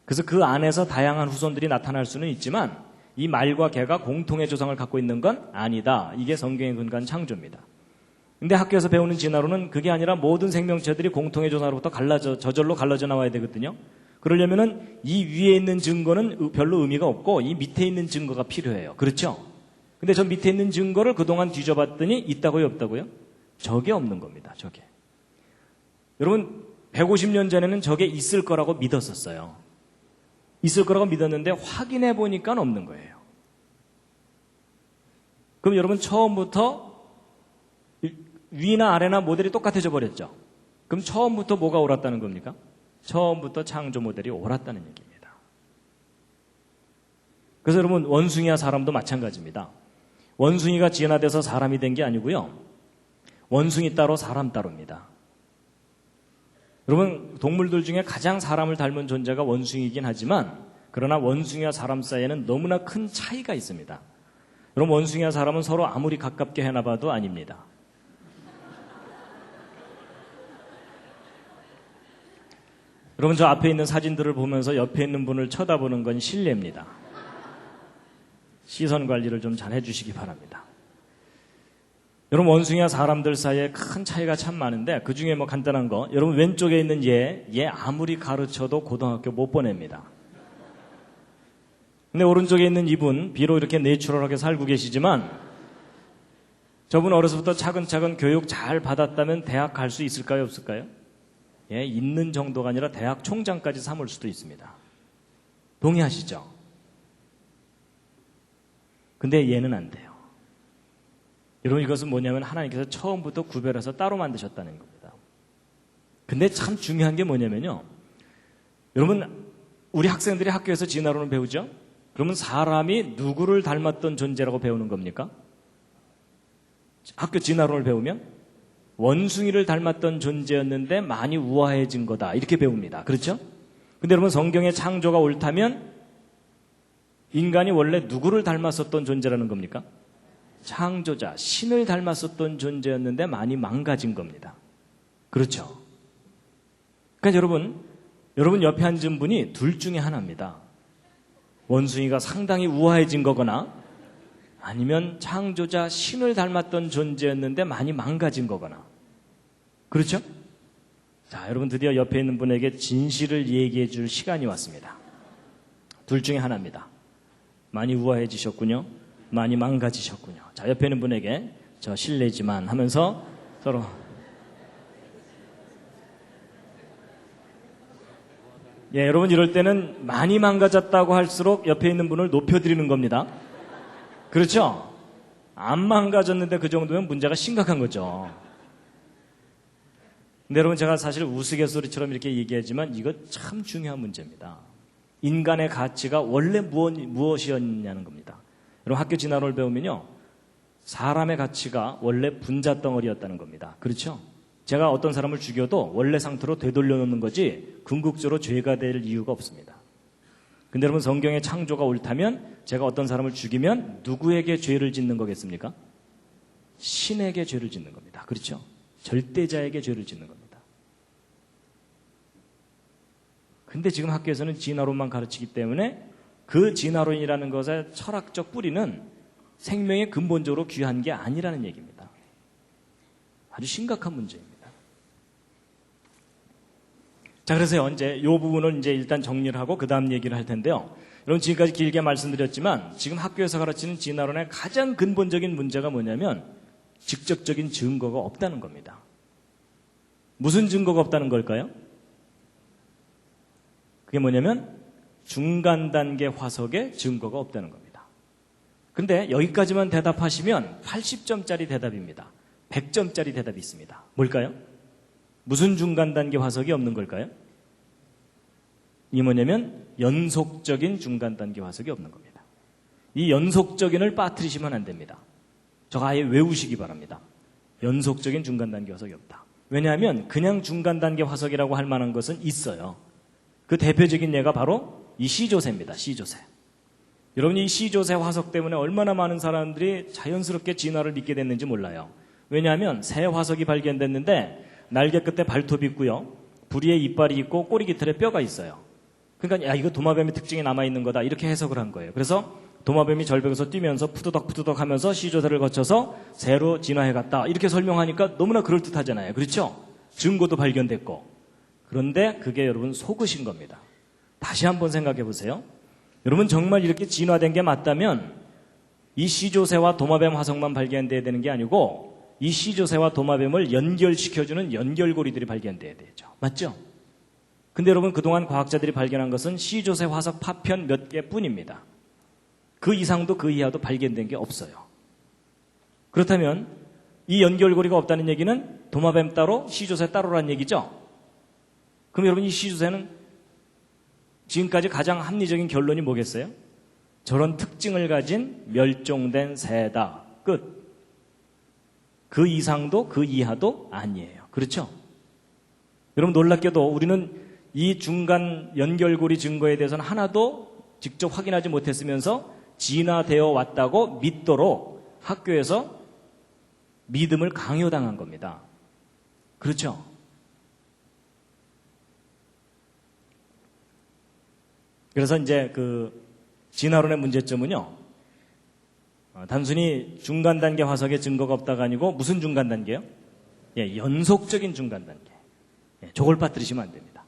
그래서 그 안에서 다양한 후손들이 나타날 수는 있지만 이 말과 개가 공통의 조상을 갖고 있는 건 아니다. 이게 성경에 근거한 창조입니다. 근데 학교에서 배우는 진화론은 그게 아니라 모든 생명체들이 공통의 조상으로부터 저절로 갈라져 나와야 되거든요. 그러려면은 이 위에 있는 증거는 별로 의미가 없고 이 밑에 있는 증거가 필요해요. 그렇죠? 근데 저 밑에 있는 증거를 그동안 뒤져봤더니 있다고요? 없다고요? 저게 없는 겁니다. 저게. 여러분 150년 전에는 저게 있을 거라고 믿었었어요. 있을 거라고 믿었는데 확인해 보니까 없는 거예요. 그럼 여러분 처음부터 위나 아래나 모델이 똑같아져 버렸죠. 그럼 처음부터 뭐가 옳았다는 겁니까? 처음부터 창조 모델이 옳았다는 얘기입니다. 그래서 여러분 원숭이와 사람도 마찬가지입니다. 원숭이가 진화돼서 사람이 된 게 아니고요. 원숭이 따로 사람 따로입니다. 여러분 동물들 중에 가장 사람을 닮은 존재가 원숭이긴 하지만 그러나 원숭이와 사람 사이에는 너무나 큰 차이가 있습니다. 여러분 원숭이와 사람은 서로 아무리 가깝게 해놔봐도 아닙니다. 여러분 저 앞에 있는 사진들을 보면서 옆에 있는 분을 쳐다보는 건 실례입니다. 시선 관리를 좀 잘 해주시기 바랍니다. 여러분 원숭이와 사람들 사이에 큰 차이가 참 많은데 그 중에 뭐 간단한 거 여러분 왼쪽에 있는 얘 아무리 가르쳐도 고등학교 못 보냅니다. 근데 오른쪽에 있는 이분 비록 이렇게 내추럴하게 살고 계시지만 저분 어려서부터 차근차근 교육 잘 받았다면 대학 갈 수 있을까요? 없을까요? 예, 있는 정도가 아니라 대학 총장까지 삼을 수도 있습니다. 동의하시죠? 근데 얘는 안 돼요. 여러분 이것은 뭐냐면 하나님께서 처음부터 구별해서 따로 만드셨다는 겁니다. 근데 참 중요한 게 뭐냐면요. 여러분 우리 학생들이 학교에서 진화론을 배우죠? 그러면 사람이 누구를 닮았던 존재라고 배우는 겁니까? 학교 진화론을 배우면 원숭이를 닮았던 존재였는데 많이 우아해진 거다 이렇게 배웁니다. 그렇죠? 근데 여러분 성경의 창조가 옳다면 인간이 원래 누구를 닮았었던 존재라는 겁니까? 창조자, 신을 닮았었던 존재였는데 많이 망가진 겁니다. 그렇죠? 그러니까 여러분 옆에 앉은 분이 둘 중에 하나입니다. 원숭이가 상당히 우아해진 거거나 아니면 창조자 신을 닮았던 존재였는데 많이 망가진 거거나. 그렇죠? 자, 여러분 드디어 옆에 있는 분에게 진실을 얘기해 줄 시간이 왔습니다. 둘 중에 하나입니다. 많이 우아해지셨군요. 많이 망가지셨군요. 자, 옆에 있는 분에게 저 실례지만 하면서 서로 예, 여러분 이럴 때는 많이 망가졌다고 할수록 옆에 있는 분을 높여드리는 겁니다. 그렇죠? 안 망가졌는데 그 정도면 문제가 심각한 거죠. 근데 여러분 제가 사실 우스갯소리처럼 이렇게 얘기하지만 이거 참 중요한 문제입니다. 인간의 가치가 원래 무엇이었냐는 겁니다. 여러분 학교 진화론을 배우면요. 사람의 가치가 원래 분자덩어리였다는 겁니다. 그렇죠? 제가 어떤 사람을 죽여도 원래 상태로 되돌려 놓는 거지 궁극적으로 죄가 될 이유가 없습니다. 근데 여러분 성경의 창조가 옳다면 제가 어떤 사람을 죽이면 누구에게 죄를 짓는 거겠습니까? 신에게 죄를 짓는 겁니다. 그렇죠? 절대자에게 죄를 짓는 겁니다. 근데 지금 학교에서는 진화론만 가르치기 때문에 그 진화론이라는 것의 철학적 뿌리는 생명이 근본적으로 귀한 게 아니라는 얘기입니다. 아주 심각한 문제입니다. 자, 그래서 이제 이 부분을 이제 일단 정리를 하고 그 다음 얘기를 할 텐데요. 여러분 지금까지 길게 말씀드렸지만 지금 학교에서 가르치는 진화론의 가장 근본적인 문제가 뭐냐면 직접적인 증거가 없다는 겁니다. 무슨 증거가 없다는 걸까요? 그게 뭐냐면 중간 단계 화석의 증거가 없다는 겁니다. 근데 여기까지만 대답하시면 80점짜리 대답입니다. 100점짜리 대답이 있습니다. 뭘까요? 무슨 중간 단계 화석이 없는 걸까요? 이 뭐냐면 연속적인 중간 단계 화석이 없는 겁니다. 이 연속적인을 빠뜨리시면 안 됩니다. 저거 아예 외우시기 바랍니다. 연속적인 중간 단계 화석이 없다. 왜냐하면 그냥 중간 단계 화석이라고 할 만한 것은 있어요. 그 대표적인 예가 바로 이 C조세입니다. C조세. 여러분이 이 C조세 화석 때문에 얼마나 많은 사람들이 자연스럽게 진화를 믿게 됐는지 몰라요. 왜냐하면 새 화석이 발견됐는데 날개 끝에 발톱이 있고요. 부리에 이빨이 있고 꼬리 깃털에 뼈가 있어요. 그러니까 야 이거 도마뱀의 특징이 남아있는 거다 이렇게 해석을 한 거예요. 그래서 도마뱀이 절벽에서 뛰면서 푸드덕푸드덕 하면서 C조세를 거쳐서 새로 진화해갔다 이렇게 설명하니까 너무나 그럴듯하잖아요. 그렇죠? 증거도 발견됐고. 그런데 그게 여러분 속으신 겁니다. 다시 한번 생각해 보세요. 여러분 정말 이렇게 진화된 게 맞다면 이 C조세와 도마뱀 화석만 발견돼야 되는 게 아니고 이 C조세와 도마뱀을 연결시켜주는 연결고리들이 발견돼야 되죠. 맞죠? 근데 여러분 그동안 과학자들이 발견한 것은 C조세 화석 파편 몇 개뿐입니다. 그 이상도 그 이하도 발견된 게 없어요. 그렇다면 이 연결고리가 없다는 얘기는 도마뱀 따로 C조세 따로란 얘기죠? 그럼 여러분 이 C조세는 지금까지 가장 합리적인 결론이 뭐겠어요? 저런 특징을 가진 멸종된 새다. 끝. 그 이상도 그 이하도 아니에요. 그렇죠? 여러분 놀랍게도 우리는 이 중간 연결고리 증거에 대해서는 하나도 직접 확인하지 못했으면서 진화되어 왔다고 믿도록 학교에서 믿음을 강요당한 겁니다. 그렇죠? 그래서 이제 그 진화론의 문제점은요. 단순히 중간 단계 화석의 증거가 없다가 아니고 무슨 중간 단계요? 예, 연속적인 중간 단계. 예, 저걸 빠뜨리시면 안 됩니다.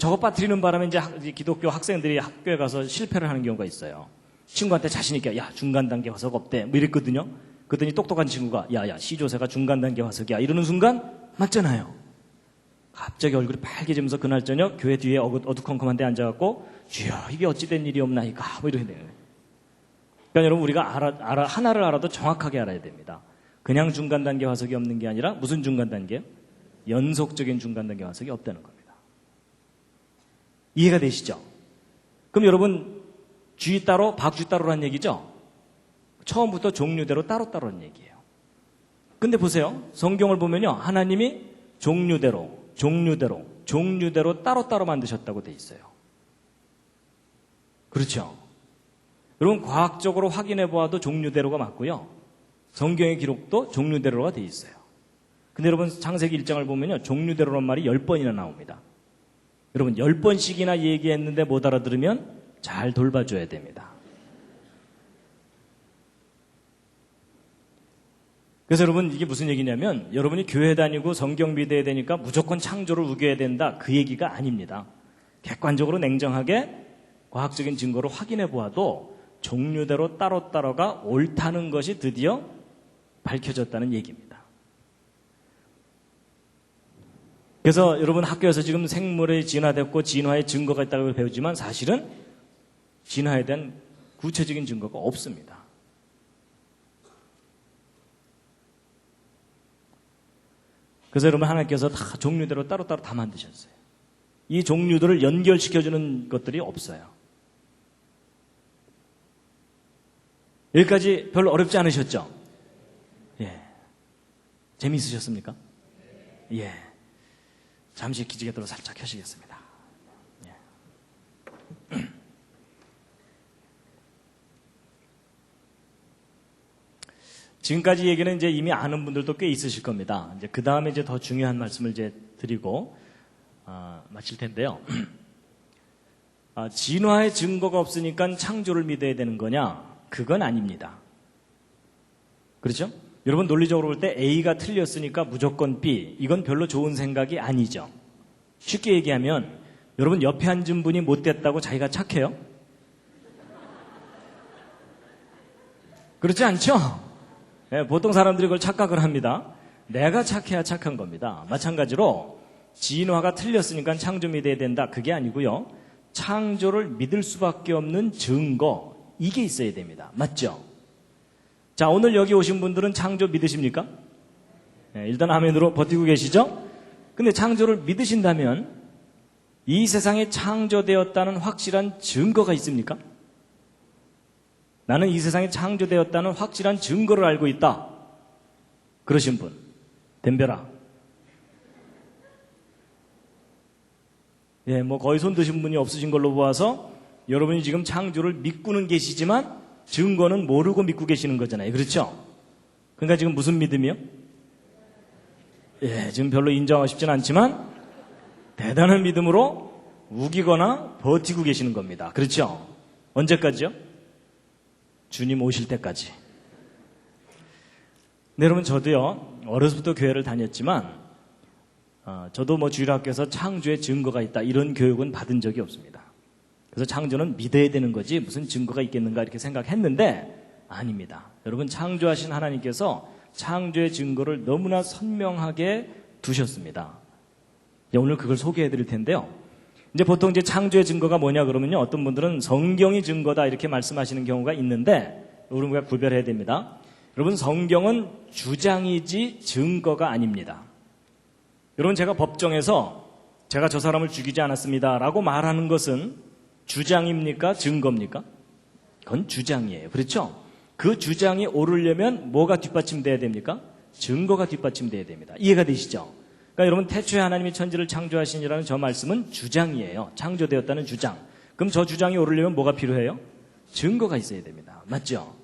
저거 빠뜨리는 바람에 이제 기독교 학생들이 학교에 가서 실패를 하는 경우가 있어요. 친구한테 자신 있게 야 중간 단계 화석 없대 뭐 이랬거든요. 그랬더니 똑똑한 친구가 야야 C조세가 중간 단계 화석이야 이러는 순간 맞잖아요. 갑자기 얼굴이 빨개지면서 그날 저녁 교회 뒤에 어두컴컴한 데 앉아갖고 주여 이게 어찌된 일이옵나이까 뭐 이렇게 되는 거예요. 그러니까 여러분 우리가 하나를 알아도 정확하게 알아야 됩니다. 그냥 중간 단계 화석이 없는 게 아니라 무슨 중간 단계요? 연속적인 중간 단계 화석이 없다는 겁니다. 이해가 되시죠? 그럼 여러분 쥐 따로 박쥐 따로란 얘기죠? 처음부터 종류대로 따로따로란 얘기예요. 근데 보세요. 성경을 보면요. 하나님이 종류대로 따로따로 만드셨다고 돼 있어요. 그렇죠? 여러분 과학적으로 확인해 보아도 종류대로가 맞고요. 성경의 기록도 종류대로가 돼 있어요. 근데 여러분 창세기 1장을 보면요. 종류대로란 말이 10번이나 나옵니다. 여러분 10번씩이나 얘기했는데 못 알아들으면 잘 돌봐줘야 됩니다. 그래서 여러분 이게 무슨 얘기냐면 여러분이 교회 다니고 성경 믿어야 되니까 무조건 창조를 우겨야 된다. 그 얘기가 아닙니다. 객관적으로 냉정하게 과학적인 증거로 확인해 보아도 종류대로 따로따로가 옳다는 것이 드디어 밝혀졌다는 얘기입니다. 그래서 여러분 학교에서 지금 생물이 진화됐고 진화의 증거가 있다고 배우지만 사실은 진화에 대한 구체적인 증거가 없습니다. 그래서 여러분 하나님께서 다 종류대로 따로따로 다 만드셨어요. 이 종류들을 연결시켜주는 것들이 없어요. 여기까지 별로 어렵지 않으셨죠? 예. 재미있으셨습니까? 예. 잠시 기지개도로 살짝 켜시겠습니다. 예. 지금까지 얘기는 이제 이미 아는 분들도 꽤 있으실 겁니다. 이제 그 다음에 이제 더 중요한 말씀을 이제 드리고 마칠 텐데요. 진화의 증거가 없으니까 창조를 믿어야 되는 거냐? 그건 아닙니다. 그렇죠? 여러분 논리적으로 볼 때 A가 틀렸으니까 무조건 B. 이건 별로 좋은 생각이 아니죠. 쉽게 얘기하면 여러분 옆에 앉은 분이 못됐다고 자기가 착해요? 그렇지 않죠? 네, 보통 사람들이 그걸 착각을 합니다. 내가 착해야 착한 겁니다. 마찬가지로 진화가 틀렸으니까 창조 믿어야 된다. 그게 아니고요. 창조를 믿을 수밖에 없는 증거. 이게 있어야 됩니다. 맞죠? 자, 오늘 여기 오신 분들은 창조 믿으십니까? 네, 일단 아멘으로 버티고 계시죠? 근데 창조를 믿으신다면 이 세상에 창조되었다는 확실한 증거가 있습니까? 나는 이 세상에 창조되었다는 확실한 증거를 알고 있다. 그러신 분, 덤벼라. 예, 뭐 거의 손 드신 분이 없으신 걸로 보아서 여러분이 지금 창조를 믿고는 계시지만 증거는 모르고 믿고 계시는 거잖아요. 그렇죠? 그러니까 지금 무슨 믿음이요? 예, 지금 별로 인정하고 싶진 않지만 대단한 믿음으로 우기거나 버티고 계시는 겁니다. 그렇죠? 언제까지요? 주님 오실 때까지. 네, 여러분 저도요 어려서부터 교회를 다녔지만 저도 뭐 주일학교에서 창조의 증거가 있다 이런 교육은 받은 적이 없습니다. 그래서 창조는 믿어야 되는 거지 무슨 증거가 있겠는가 이렇게 생각했는데 아닙니다. 여러분 창조하신 하나님께서 창조의 증거를 너무나 선명하게 두셨습니다. 오늘 그걸 소개해 드릴 텐데요. 이제 보통 이제 창조의 증거가 뭐냐 그러면요. 어떤 분들은 성경이 증거다 이렇게 말씀하시는 경우가 있는데 우리가 구별해야 됩니다. 여러분 성경은 주장이지 증거가 아닙니다. 여러분 제가 법정에서 제가 저 사람을 죽이지 않았습니다 라고 말하는 것은 주장입니까? 증거입니까? 그건 주장이에요. 그렇죠? 그 주장이 오르려면 뭐가 뒷받침돼야 됩니까? 증거가 뒷받침돼야 됩니다. 이해가 되시죠? 그러니까 여러분 태초에 하나님이 천지를 창조하시니라는 저 말씀은 주장이에요. 창조되었다는 주장. 그럼 저 주장이 오르려면 뭐가 필요해요? 증거가 있어야 됩니다. 맞죠?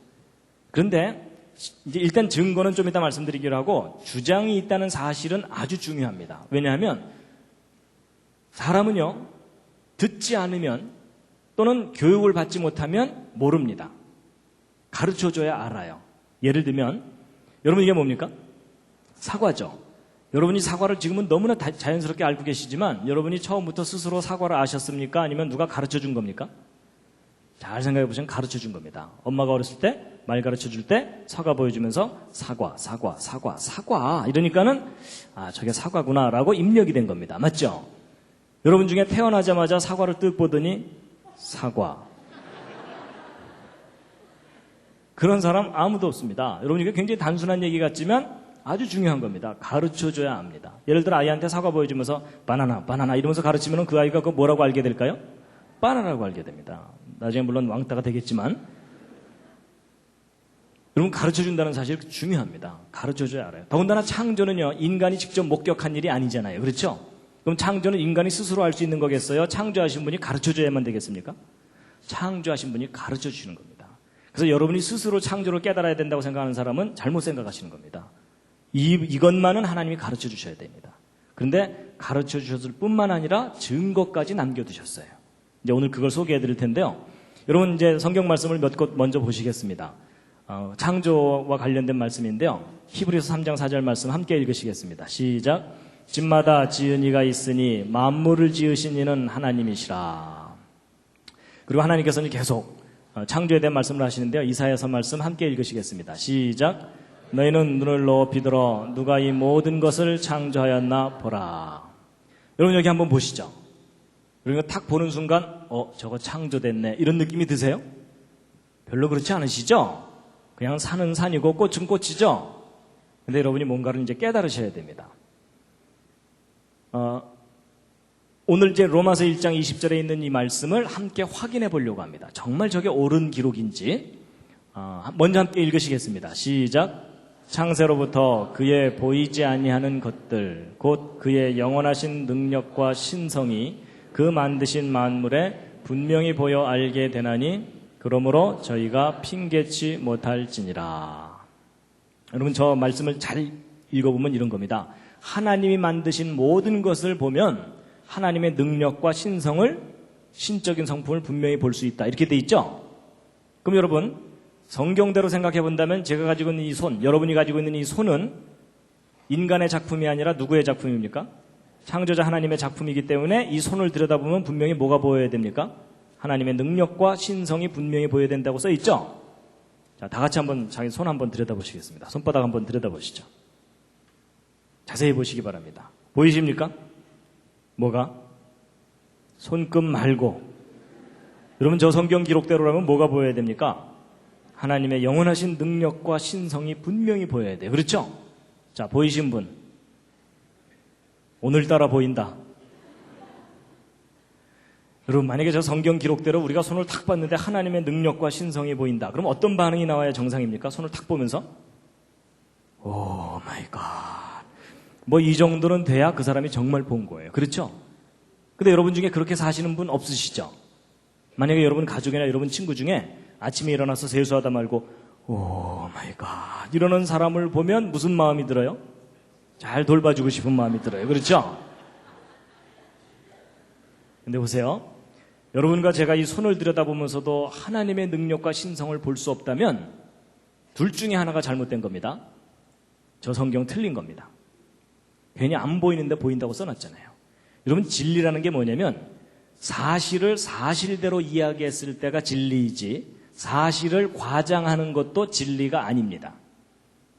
그런데 이제 일단 증거는 좀 이따 말씀드리기로 하고 주장이 있다는 사실은 아주 중요합니다. 왜냐하면 사람은요 듣지 않으면 또는 교육을 받지 못하면 모릅니다. 가르쳐줘야 알아요. 예를 들면 여러분 이게 뭡니까? 사과죠. 여러분이 사과를 지금은 너무나 자연스럽게 알고 계시지만 여러분이 처음부터 스스로 사과를 아셨습니까? 아니면 누가 가르쳐준 겁니까? 잘 생각해 보시면 가르쳐준 겁니다. 엄마가 어렸을 때 말 가르쳐줄 때 사과 보여주면서 사과 이러니까는 아 저게 사과구나 라고 입력이 된 겁니다. 맞죠? 여러분 중에 태어나자마자 사과를 뜩 보더니 사과 그런 사람 아무도 없습니다. 여러분, 이게 굉장히 단순한 얘기 같지만 아주 중요한 겁니다. 가르쳐줘야 합니다. 예를 들어 아이한테 사과 보여주면서 바나나, 바나나 이러면서 가르치면 그 아이가 그거 뭐라고 알게 될까요? 바나나라고 알게 됩니다. 나중에 물론 왕따가 되겠지만 여러분, 가르쳐준다는 사실 중요합니다. 가르쳐줘야 알아요. 더군다나 창조는요, 인간이 직접 목격한 일이 아니잖아요. 그렇죠? 그럼 창조는 인간이 스스로 할 수 있는 거겠어요? 창조하신 분이 가르쳐줘야만 되겠습니까? 창조하신 분이 가르쳐주시는 겁니다. 그래서 여러분이 스스로 창조를 깨달아야 된다고 생각하는 사람은 잘못 생각하시는 겁니다. 이것만은 하나님이 가르쳐 주셔야 됩니다. 그런데 가르쳐 주셨을 뿐만 아니라 증거까지 남겨두셨어요. 이제 오늘 그걸 소개해 드릴 텐데요. 여러분, 이제 성경 말씀을 몇 곳 먼저 보시겠습니다. 창조와 관련된 말씀인데요. 히브리서 3장 4절 말씀 함께 읽으시겠습니다. 시작. 집마다 지은 이가 있으니 만물을 지으신 이는 하나님이시라. 그리고 하나님께서는 계속 창조에 대한 말씀을 하시는데요. 이사야서 말씀 함께 읽으시겠습니다. 시작. 너희는 눈을 높이 들어 누가 이 모든 것을 창조하였나 보라. 여러분, 여기 한번 보시죠. 그러니까 탁 보는 순간 저거 창조됐네 이런 느낌이 드세요? 별로 그렇지 않으시죠? 그냥 산은 산이고 꽃은 꽃이죠? 근데 여러분이 뭔가를 이제 깨달으셔야 됩니다. 오늘 이제 로마서 1장 20절에 있는 이 말씀을 함께 확인해 보려고 합니다. 정말 저게 옳은 기록인지 먼저 함께 읽으시겠습니다. 시작. 창세로부터 그의 보이지 아니하는 것들 곧 그의 영원하신 능력과 신성이 그 만드신 만물에 분명히 보여 알게 되나니 그러므로 저희가 핑계치 못할지니라. 여러분, 저 말씀을 잘 읽어보면 이런 겁니다. 하나님이 만드신 모든 것을 보면 하나님의 능력과 신적인 성품을 분명히 볼 수 있다. 이렇게 돼 있죠? 그럼 여러분, 성경대로 생각해 본다면 제가 가지고 있는 이 손, 여러분이 가지고 있는 이 손은 인간의 작품이 아니라 누구의 작품입니까? 창조자 하나님의 작품이기 때문에 이 손을 들여다보면 분명히 뭐가 보여야 됩니까? 하나님의 능력과 신성이 분명히 보여야 된다고 써 있죠? 자, 다 같이 한번 자기 손 한번 들여다보시겠습니다. 손바닥 한번 들여다보시죠. 자세히 보시기 바랍니다. 보이십니까? 뭐가? 손끝 말고. 여러분, 저 성경 기록대로라면 뭐가 보여야 됩니까? 하나님의 영원하신 능력과 신성이 분명히 보여야 돼요. 그렇죠? 자, 보이신 분. 오늘따라 보인다. 여러분, 만약에 저 성경 기록대로 우리가 손을 탁 봤는데 하나님의 능력과 신성이 보인다. 그럼 어떤 반응이 나와야 정상입니까? 손을 탁 보면서? 오 마이 갓. 뭐 이 정도는 돼야 그 사람이 정말 본 거예요. 그렇죠? 근데 여러분 중에 그렇게 사시는 분 없으시죠? 만약에 여러분 가족이나 여러분 친구 중에 아침에 일어나서 세수하다 말고 오 마이 갓 이러는 사람을 보면 무슨 마음이 들어요? 잘 돌봐주고 싶은 마음이 들어요. 그렇죠? 근데 보세요. 여러분과 제가 이 손을 들여다보면서도 하나님의 능력과 신성을 볼 수 없다면 둘 중에 하나가 잘못된 겁니다. 저 성경 틀린 겁니다. 괜히 안 보이는데 보인다고 써놨잖아요. 여러분, 진리라는 게 뭐냐면 사실을 사실대로 이야기했을 때가 진리이지 사실을 과장하는 것도 진리가 아닙니다.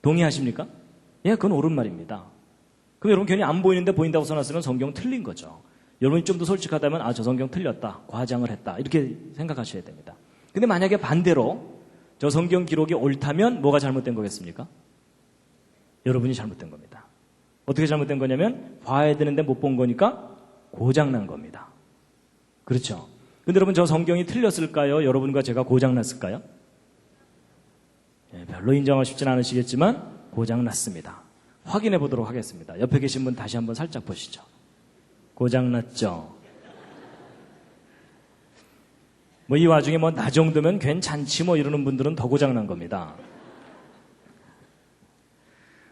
동의하십니까? 예, 그건 옳은 말입니다. 그럼 여러분 괜히 안 보이는데 보인다고 써놨으면 성경 틀린 거죠. 여러분이 좀 더 솔직하다면 저 성경 틀렸다, 과장을 했다 이렇게 생각하셔야 됩니다. 근데 만약에 반대로 저 성경 기록이 옳다면 뭐가 잘못된 거겠습니까? 여러분이 잘못된 겁니다. 어떻게 잘못된 거냐면 봐야 되는데 못 본 거니까 고장난 겁니다. 그렇죠? 근데 여러분, 저 성경이 틀렸을까요? 여러분과 제가 고장났을까요? 예, 별로 인정하고 싶진 않으시겠지만 고장났습니다. 확인해 보도록 하겠습니다. 옆에 계신 분 다시 한번 살짝 보시죠. 고장났죠? 뭐 이 와중에 뭐 나 정도면 괜찮지 뭐 이러는 분들은 더 고장난 겁니다.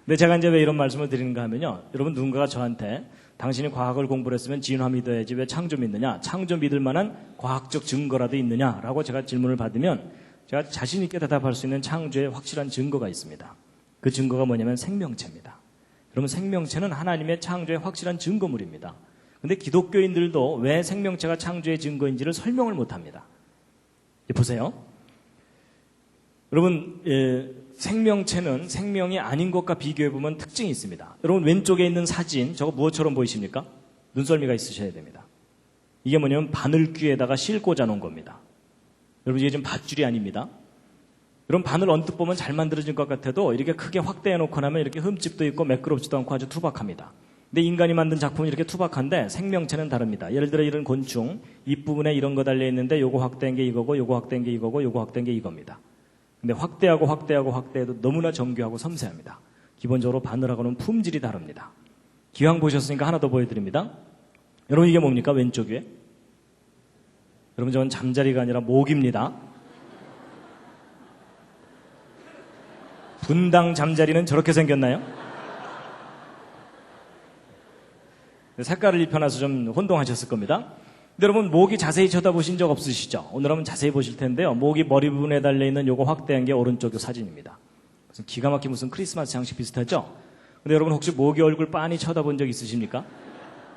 근데 제가 이제 왜 이런 말씀을 드리는가 하면요. 여러분, 누군가가 저한테 당신이 과학을 공부를 했으면 진화 믿어야지 왜 창조 믿느냐? 창조 믿을 만한 과학적 증거라도 있느냐라고 제가 질문을 받으면 제가 자신 있게 대답할 수 있는 창조의 확실한 증거가 있습니다. 그 증거가 뭐냐면 생명체입니다. 여러분, 생명체는 하나님의 창조의 확실한 증거물입니다. 근데 기독교인들도 왜 생명체가 창조의 증거인지를 설명을 못합니다. 보세요. 여러분, 생명체는 생명이 아닌 것과 비교해보면 특징이 있습니다. 여러분, 왼쪽에 있는 사진, 저거 무엇처럼 보이십니까? 눈썰미가 있으셔야 됩니다. 이게 뭐냐면 바늘귀에다가 실 꽂아 놓은 겁니다. 여러분, 이게 지금 밧줄이 아닙니다. 여러분 바늘 언뜻 보면 잘 만들어진 것 같아도 이렇게 크게 확대해 놓고 나면 이렇게 흠집도 있고 매끄럽지도 않고 아주 투박합니다. 근데 인간이 만든 작품은 이렇게 투박한데 생명체는 다릅니다. 예를 들어 이런 곤충 입부분에 이런 거 달려 있는데 요거 확대한 게 이거고 요거 확대한 게 이거고 요거 확대한 게 이겁니다. 근데 확대해도 너무나 정교하고 섬세합니다. 기본적으로 바늘하고는 품질이 다릅니다. 기왕 보셨으니까 하나 더 보여드립니다. 여러분 이게 뭡니까? 왼쪽 위에? 여러분 저건 잠자리가 아니라 모기입니다. 분당 잠자리는 저렇게 생겼나요? 색깔을 입혀놔서 좀 혼동하셨을 겁니다. 근데 여러분 모기 자세히 쳐다보신 적 없으시죠? 오늘 한번 자세히 보실 텐데요. 모기 머리 부분에 달려있는 요거 확대한 게 오른쪽 사진입니다. 무슨 기가 막힌 무슨 크리스마스 장식 비슷하죠? 근데 여러분 혹시 모기 얼굴 빤히 쳐다본 적 있으십니까?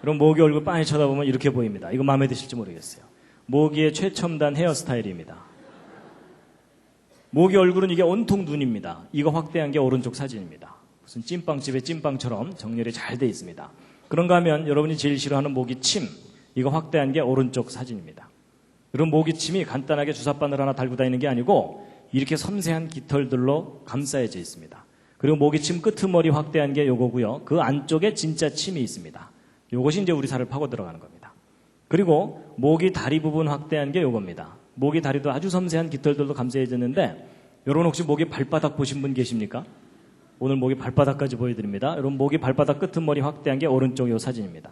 여러분 모기 얼굴 빤히 쳐다보면 이렇게 보입니다. 이거 마음에 드실지 모르겠어요. 모기의 최첨단 헤어스타일입니다. 모기 얼굴은 이게 온통 눈입니다. 이거 확대한 게 오른쪽 사진입니다. 무슨 찐빵집의 찐빵처럼 정렬이 잘 돼 있습니다. 그런가 하면 여러분이 제일 싫어하는 모기침, 이거 확대한 게 오른쪽 사진입니다. 여러분 모기침이 간단하게 주사바늘 하나 달고 다니는 게 아니고 이렇게 섬세한 깃털들로 감싸여져 있습니다. 그리고 모기침 끄트머리 확대한 게 요거고요. 그 안쪽에 진짜 침이 있습니다. 요것이 이제 우리 살을 파고 들어가는 겁니다. 그리고 모기 다리 부분 확대한 게 요겁니다. 모기 다리도 아주 섬세한 깃털들로 감싸여졌는데 여러분 혹시 모기 발바닥 보신 분 계십니까? 오늘 모기 발바닥까지 보여드립니다. 여러분 모기 발바닥 끄트머리 확대한 게 오른쪽 요 사진입니다.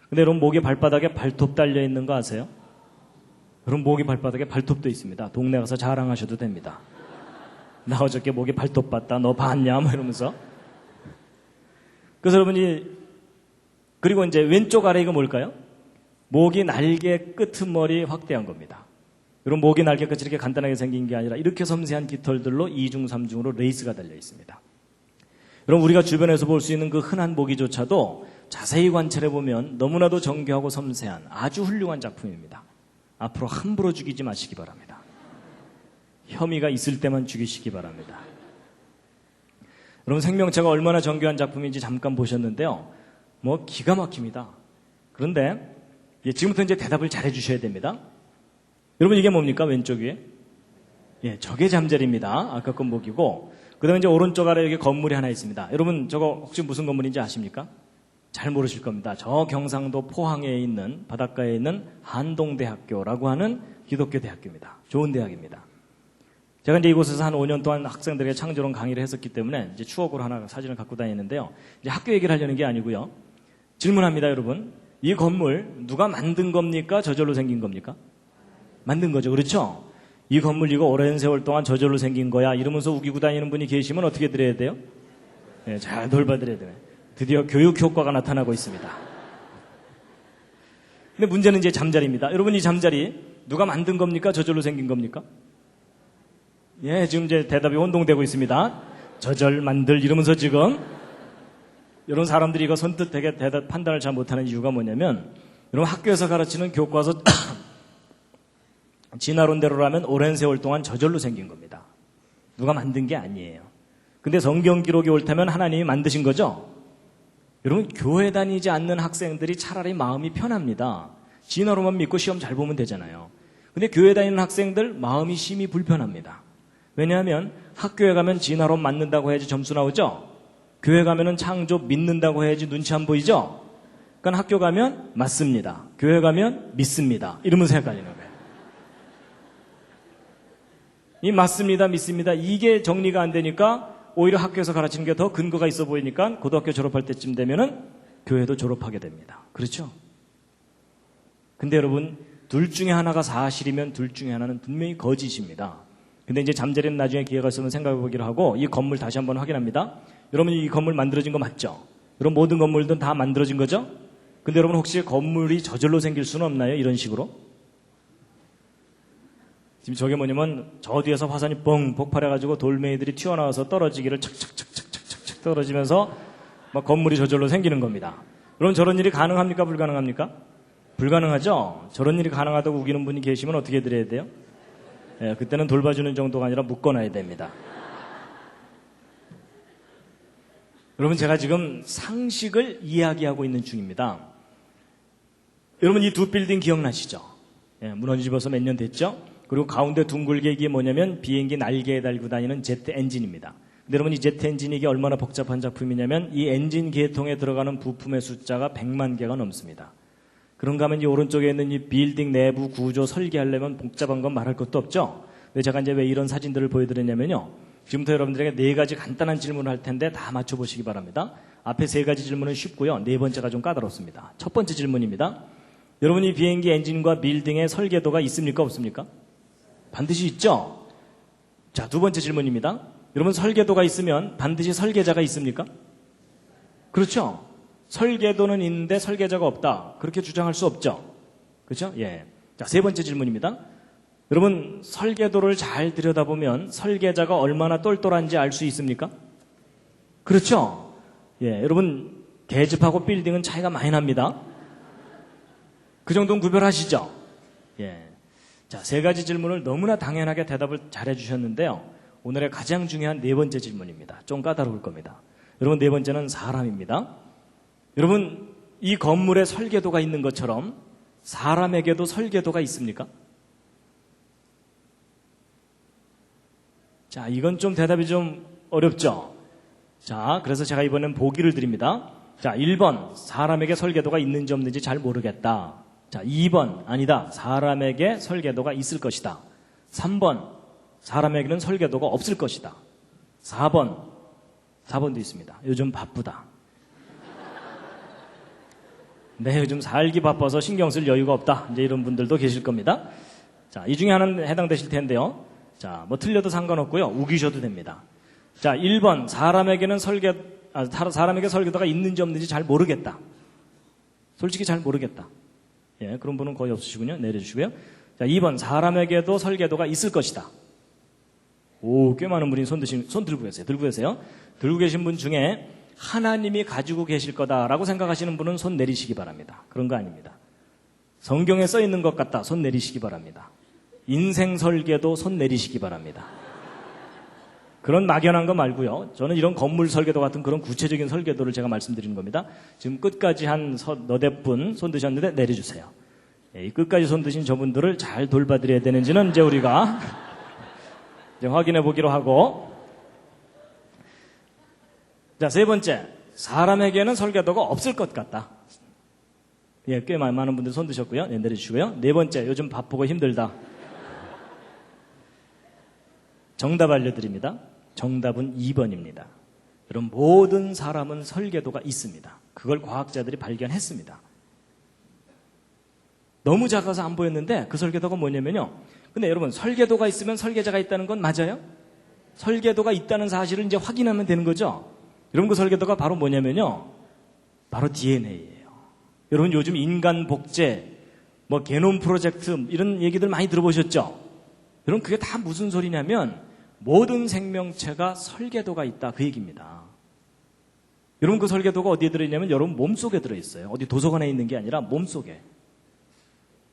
근데 여러분 모기 발바닥에 발톱 달려있는 거 아세요? 여러분 모기 발바닥에 발톱도 있습니다. 동네 가서 자랑하셔도 됩니다. 나 어저께 모기 발톱 봤다. 너 봤냐? 뭐 이러면서. 그래서 여러분이 그리고 이제 왼쪽 아래 이거 뭘까요? 모기 날개 끄트머리 확대한 겁니다. 여러분 모기 날개 끝이 이렇게 간단하게 생긴 게 아니라 이렇게 섬세한 깃털들로 2중 3중으로 레이스가 달려 있습니다. 여러분 우리가 주변에서 볼 수 있는 그 흔한 모기조차도 자세히 관찰해 보면 너무나도 정교하고 섬세한 아주 훌륭한 작품입니다. 앞으로 함부로 죽이지 마시기 바랍니다. 혐의가 있을 때만 죽이시기 바랍니다. 여러분 생명체가 얼마나 정교한 작품인지 잠깐 보셨는데요. 뭐 기가 막힙니다. 그런데 지금부터 이제 대답을 잘해 주셔야 됩니다. 여러분 이게 뭡니까? 왼쪽 위에? 저게 잠자리입니다. 아까 건 모기고 그 다음에 이제 오른쪽 아래 여기 건물이 하나 있습니다. 여러분 저거 혹시 무슨 건물인지 아십니까? 잘 모르실 겁니다. 저 경상도 포항에 있는 바닷가에 있는 한동대학교라고 하는 기독교 대학교입니다. 좋은 대학입니다. 제가 이제 이곳에서 한 5년 동안 학생들에게 창조론 강의를 했었기 때문에 이제 추억으로 하나 사진을 갖고 다니는데요. 이제 학교 얘기를 하려는 게 아니고요. 질문합니다, 여러분. 이 건물 누가 만든 겁니까? 저절로 생긴 겁니까? 만든 거죠. 그렇죠? 이 건물 이거 오랜 세월 동안 저절로 생긴 거야 이러면서 우기고 다니는 분이 계시면 어떻게 드려야 돼요? 잘 돌봐드려야 돼요. 드디어 교육 효과가 나타나고 있습니다. 근데 문제는 이제 잠자리입니다. 여러분 이 잠자리 누가 만든 겁니까? 저절로 생긴 겁니까? 지금 이제 대답이 혼동되고 있습니다. 저절 만들 이러면서 지금 이런 사람들이 이거 선뜻 되게 대답 판단을 잘 못하는 이유가 뭐냐면 여러분 학교에서 가르치는 교과서 진화론대로라면 오랜 세월 동안 저절로 생긴 겁니다. 누가 만든 게 아니에요. 근데 성경 기록이 옳다면 하나님이 만드신 거죠? 여러분 교회 다니지 않는 학생들이 차라리 마음이 편합니다. 진화론만 믿고 시험 잘 보면 되잖아요. 근데 교회 다니는 학생들 마음이 심히 불편합니다. 왜냐하면 학교에 가면 진화론 맞는다고 해야지 점수 나오죠? 교회 가면은 창조 믿는다고 해야지 눈치 안 보이죠? 그러니까 학교 가면 맞습니다. 교회 가면 믿습니다. 이러면서 헷갈리는 거예요. 이 맞습니다, 믿습니다. 이게 정리가 안 되니까 오히려 학교에서 가르치는 게 더 근거가 있어 보이니까 고등학교 졸업할 때쯤 되면은 교회도 졸업하게 됩니다. 그렇죠? 근데 여러분, 둘 중에 하나가 사실이면 둘 중에 하나는 분명히 거짓입니다. 근데 이제 잠자리는 나중에 기회가 있으면 생각해 보기로 하고 이 건물 다시 한번 확인합니다. 여러분 이 건물 만들어진 거 맞죠? 여러분 모든 건물들은 다 만들어진 거죠? 근데 여러분 혹시 건물이 저절로 생길 수는 없나요? 이런 식으로? 지금 저게 뭐냐면 저 뒤에서 화산이 뻥 폭발해가지고 돌멩이들이 튀어나와서 떨어지기를 착착착착착착 떨어지면서 막 건물이 저절로 생기는 겁니다. 그럼 저런 일이 가능합니까? 불가능합니까? 불가능하죠? 저런 일이 가능하다고 우기는 분이 계시면 어떻게 해드려야 돼요? 그때는 돌봐주는 정도가 아니라 묶어놔야 됩니다. 여러분 제가 지금 상식을 이야기하고 있는 중입니다. 여러분 이 두 빌딩 기억나시죠? 무너지면서 몇 년 됐죠? 그리고 가운데 둥글게 이게 뭐냐면 비행기 날개에 달고 다니는 제트 엔진입니다. 근데 여러분 이 제트 엔진이 이게 얼마나 복잡한 작품이냐면 이 엔진 계통에 들어가는 부품의 숫자가 100만 개가 넘습니다. 그런가 하면 이 오른쪽에 있는 이 빌딩 내부 구조 설계하려면 복잡한 건 말할 것도 없죠. 근데 제가 이제 왜 이런 사진들을 보여드렸냐면요. 지금부터 여러분들에게 4가지 간단한 질문을 할 텐데 다 맞춰보시기 바랍니다. 앞에 3가지 질문은 쉽고요. 4번째가 좀 까다롭습니다. 첫 번째 질문입니다. 여러분 이 비행기 엔진과 빌딩의 설계도가 있습니까? 없습니까? 반드시 있죠? 자, 2번째 질문입니다. 여러분 설계도가 있으면 반드시 설계자가 있습니까? 그렇죠? 설계도는 있는데 설계자가 없다. 그렇게 주장할 수 없죠? 그렇죠? 예. 자, 3번째 질문입니다. 여러분 설계도를 잘 들여다보면 설계자가 얼마나 똘똘한지 알 수 있습니까? 그렇죠? 예, 여러분 계집하고 빌딩은 차이가 많이 납니다. 그 정도는 구별하시죠? 예. 자, 3가지 질문을 너무나 당연하게 대답을 잘해 주셨는데요. 오늘의 가장 중요한 4번째 질문입니다. 좀 까다로울 겁니다. 여러분 4번째는 사람입니다. 여러분 이 건물에 설계도가 있는 것처럼 사람에게도 설계도가 있습니까? 자, 이건 좀 대답이 좀 어렵죠? 자, 그래서 제가 이번엔 보기를 드립니다. 자, 1번 사람에게 설계도가 있는지 없는지 잘 모르겠다. 자, 2번 아니다. 사람에게 설계도가 있을 것이다. 3번 사람에게는 설계도가 없을 것이다. 4번도 있습니다. 요즘 바쁘다. 네, 요즘 살기 바빠서 신경 쓸 여유가 없다. 이제 이런 분들도 계실 겁니다. 자, 이 중에 하나는 해당되실 텐데요. 자, 뭐 틀려도 상관없고요. 우기셔도 됩니다. 자, 1번 사람에게 설계도가 있는지 없는지 잘 모르겠다. 솔직히 잘 모르겠다. 예, 그런 분은 거의 없으시군요. 내려주시고요. 자, 2번 사람에게도 설계도가 있을 것이다. 오, 꽤 많은 분이 손 들고 계세요. 들고 계신 분 중에 하나님이 가지고 계실 거다라고 생각하시는 분은 손 내리시기 바랍니다. 그런 거 아닙니다. 성경에 써 있는 것 같다. 손 내리시기 바랍니다. 인생 설계도 손 내리시기 바랍니다. 그런 막연한 거 말고요. 저는 이런 건물 설계도 같은 그런 구체적인 설계도를 제가 말씀드리는 겁니다. 지금 끝까지 한 너댓 분 손 드셨는데 내려주세요. 이 끝까지 손 드신 저분들을 잘 돌봐드려야 되는지는 이제 우리가 이제 확인해 보기로 하고. 자, 3번째. 사람에게는 설계도가 없을 것 같다. 예, 꽤 많은 분들 손 드셨고요. 네, 내려주시고요. 4번째. 요즘 바쁘고 힘들다. 정답 알려드립니다. 정답은 2번입니다. 여러분, 모든 사람은 설계도가 있습니다. 그걸 과학자들이 발견했습니다. 너무 작아서 안 보였는데 그 설계도가 뭐냐면요. 근데 여러분, 설계도가 있으면 설계자가 있다는 건 맞아요? 설계도가 있다는 사실을 이제 확인하면 되는 거죠. 여러분, 그 설계도가 바로 뭐냐면요. 바로 DNA예요. 여러분, 요즘 인간 복제, 뭐 게놈 프로젝트 이런 얘기들 많이 들어보셨죠? 여러분, 그게 다 무슨 소리냐면 모든 생명체가 설계도가 있다, 그 얘기입니다. 여러분, 그 설계도가 어디에 들어있냐면 여러분 몸속에 들어있어요. 어디 도서관에 있는 게 아니라 몸속에.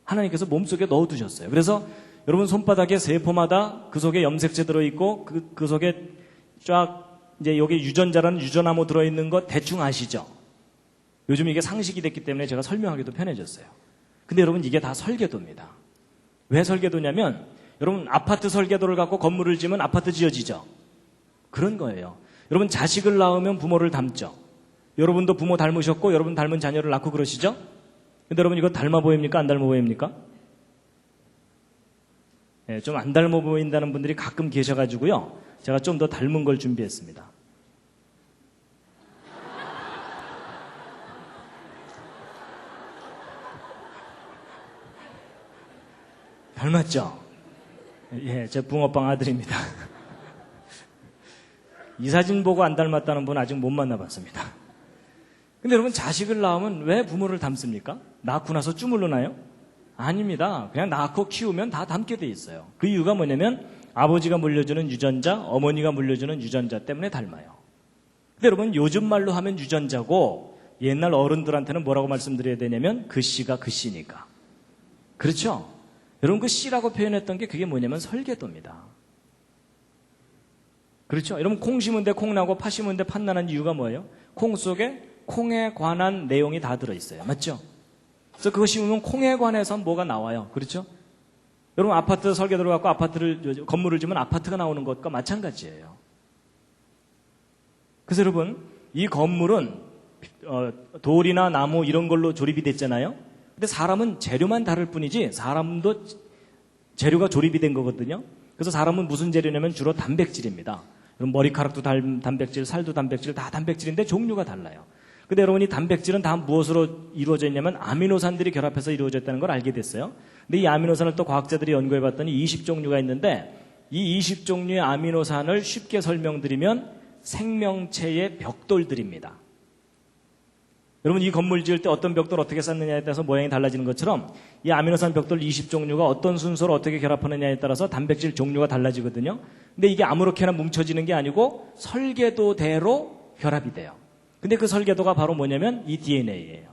하나님께서 몸속에 넣어두셨어요. 그래서 여러분 손바닥에 세포마다 그 속에 염색체 들어있고 그 속에 쫙 이제 여기 유전자라는 유전암호 들어있는 거 대충 아시죠? 요즘 이게 상식이 됐기 때문에 제가 설명하기도 편해졌어요. 근데 여러분 이게 다 설계도입니다. 왜 설계도냐면 여러분 아파트 설계도를 갖고 건물을 지으면 아파트 지어지죠? 그런 거예요. 여러분 자식을 낳으면 부모를 닮죠? 여러분도 부모 닮으셨고 여러분 닮은 자녀를 낳고 그러시죠? 근데 여러분 이거 닮아 보입니까? 안 닮아 보입니까? 네, 좀 안 닮아 보인다는 분들이 가끔 계셔가지고요. 제가 좀 더 닮은 걸 준비했습니다. 닮았죠? 예, 제 붕어빵 아들입니다. 이 사진 보고 안 닮았다는 분 아직 못 만나봤습니다. 근데 여러분 자식을 낳으면 왜 부모를 닮습니까? 낳고 나서 주물르나요? 아닙니다. 그냥 낳고 키우면 다 닮게 돼 있어요. 그 이유가 뭐냐면 아버지가 물려주는 유전자, 어머니가 물려주는 유전자 때문에 닮아요. 근데 여러분 요즘 말로 하면 유전자고 옛날 어른들한테는 뭐라고 말씀드려야 되냐면 그 씨가 그 씨니까. 그렇죠? 여러분 그 씨라고 표현했던 게 그게 뭐냐면 설계도입니다. 그렇죠? 여러분 콩 심은데 콩 나고 팥 심은데 팥 나는 이유가 뭐예요? 콩 속에 콩에 관한 내용이 다 들어있어요. 맞죠? 그래서 그거 심으면 콩에 관해서 뭐가 나와요. 그렇죠? 여러분 아파트 설계 들어갖고 건물을 지으면 아파트가 나오는 것과 마찬가지예요. 그래서 여러분 이 건물은 돌이나 나무 이런 걸로 조립이 됐잖아요. 근데 사람은 재료만 다를 뿐이지 사람도 재료가 조립이 된 거거든요. 그래서 사람은 무슨 재료냐면 주로 단백질입니다. 여러분 머리카락도 단백질, 살도 단백질, 다 단백질인데 종류가 달라요. 근데 여러분 이 단백질은 다 무엇으로 이루어져 있냐면 아미노산들이 결합해서 이루어져 있다는 걸 알게 됐어요. 근데 이 아미노산을 또 과학자들이 연구해 봤더니 20종류가 있는데 이 20종류의 아미노산을 쉽게 설명드리면 생명체의 벽돌들입니다. 여러분 이 건물 지을 때 어떤 벽돌 어떻게 쌓느냐에 따라서 모양이 달라지는 것처럼 이 아미노산 벽돌 20종류가 어떤 순서로 어떻게 결합하느냐에 따라서 단백질 종류가 달라지거든요. 근데 이게 아무렇게나 뭉쳐지는 게 아니고 설계도대로 결합이 돼요. 근데 그 설계도가 바로 뭐냐면 이 DNA예요.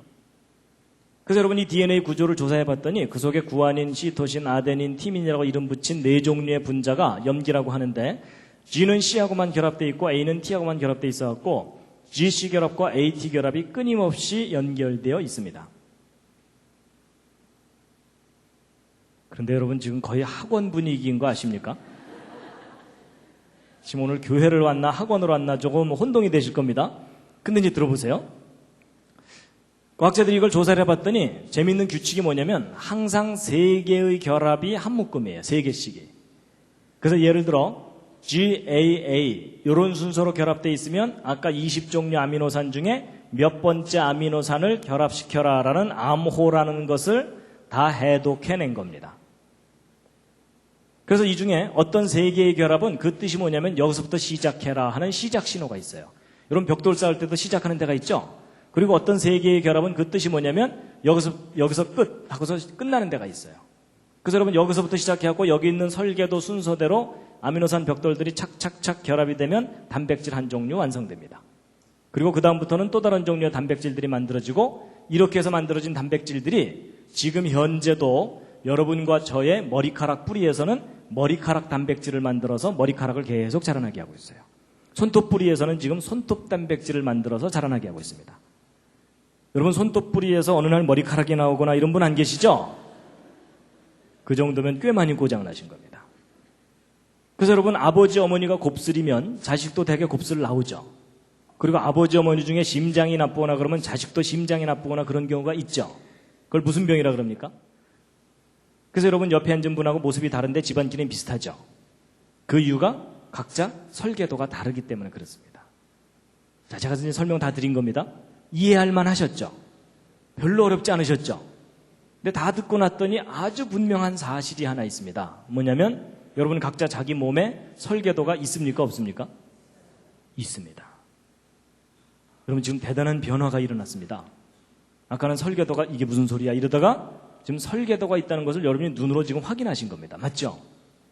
그래서 여러분 이 DNA 구조를 조사해 봤더니 그 속에 구아닌, 시토신, 아데닌, 티민이라고 이름 붙인 4종류의 분자가 염기라고 하는데 G는 C하고만 결합되어 있고 A는 T하고만 결합되어 있어갖고 GC 결합과 AT 결합이 끊임없이 연결되어 있습니다. 그런데 여러분 지금 거의 학원 분위기인 거 아십니까? 지금 오늘 교회를 왔나 학원으로 왔나 조금 혼동이 되실 겁니다. 근데 이제 들어보세요. 과학자들이 이걸 조사를 해봤더니 재미있는 규칙이 뭐냐면 항상 3개의 결합이 한 묶음이에요. 3개씩이. 그래서 예를 들어 GAA 이런 순서로 결합되어 있으면 아까 20종류 아미노산 중에 몇 번째 아미노산을 결합시켜라라는 암호라는 것을 다 해독해낸 겁니다. 그래서 이 중에 어떤 3개의 결합은 그 뜻이 뭐냐면 여기서부터 시작해라 하는 시작 신호가 있어요. 여러분 벽돌 쌓을 때도 시작하는 데가 있죠. 그리고 어떤 3개의 결합은 그 뜻이 뭐냐면 여기서 끝 하고서 끝나는 데가 있어요. 그래서 여러분 여기서부터 시작해갖고 여기 있는 설계도 순서대로 아미노산 벽돌들이 착착착 결합이 되면 단백질 한 종류 완성됩니다. 그리고 그 다음부터는 또 다른 종류의 단백질들이 만들어지고 이렇게 해서 만들어진 단백질들이 지금 현재도 여러분과 저의 머리카락 뿌리에서는 머리카락 단백질을 만들어서 머리카락을 계속 자라나게 하고 있어요. 손톱 뿌리에서는 지금 손톱 단백질을 만들어서 자라나게 하고 있습니다. 여러분 손톱 뿌리에서 어느 날 머리카락이 나오거나 이런 분 안 계시죠? 그 정도면 꽤 많이 고장나신 겁니다. 그래서 여러분 아버지 어머니가 곱슬이면 자식도 되게 곱슬 나오죠. 그리고 아버지 어머니 중에 심장이 나쁘거나 그러면 자식도 심장이 나쁘거나 그런 경우가 있죠. 그걸 무슨 병이라 그럽니까? 그래서 여러분 옆에 앉은 분하고 모습이 다른데 집안끼리는 비슷하죠. 그 이유가 각자 설계도가 다르기 때문에 그렇습니다. 자, 제가 이제 설명 다 드린 겁니다. 이해할 만 하셨죠? 별로 어렵지 않으셨죠? 근데 다 듣고 났더니 아주 분명한 사실이 하나 있습니다. 뭐냐면 여러분 각자 자기 몸에 설계도가 있습니까? 없습니까? 있습니다. 여러분 지금 대단한 변화가 일어났습니다. 아까는 설계도가 이게 무슨 소리야 이러다가 지금 설계도가 있다는 것을 여러분이 눈으로 지금 확인하신 겁니다. 맞죠?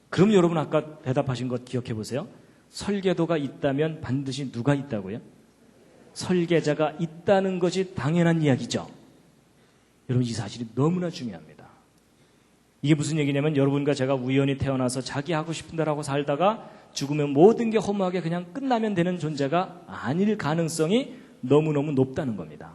그럼 여러분 아까 대답하신 것 기억해 보세요. 설계도가 있다면 반드시 누가 있다고요? 설계자가 있다는 것이 당연한 이야기죠. 여러분 이 사실이 너무나 중요합니다. 이게 무슨 얘기냐면 여러분과 제가 우연히 태어나서 자기 하고 싶은 대로 하고 살다가 죽으면 모든 게 허무하게 그냥 끝나면 되는 존재가 아닐 가능성이 너무너무 높다는 겁니다.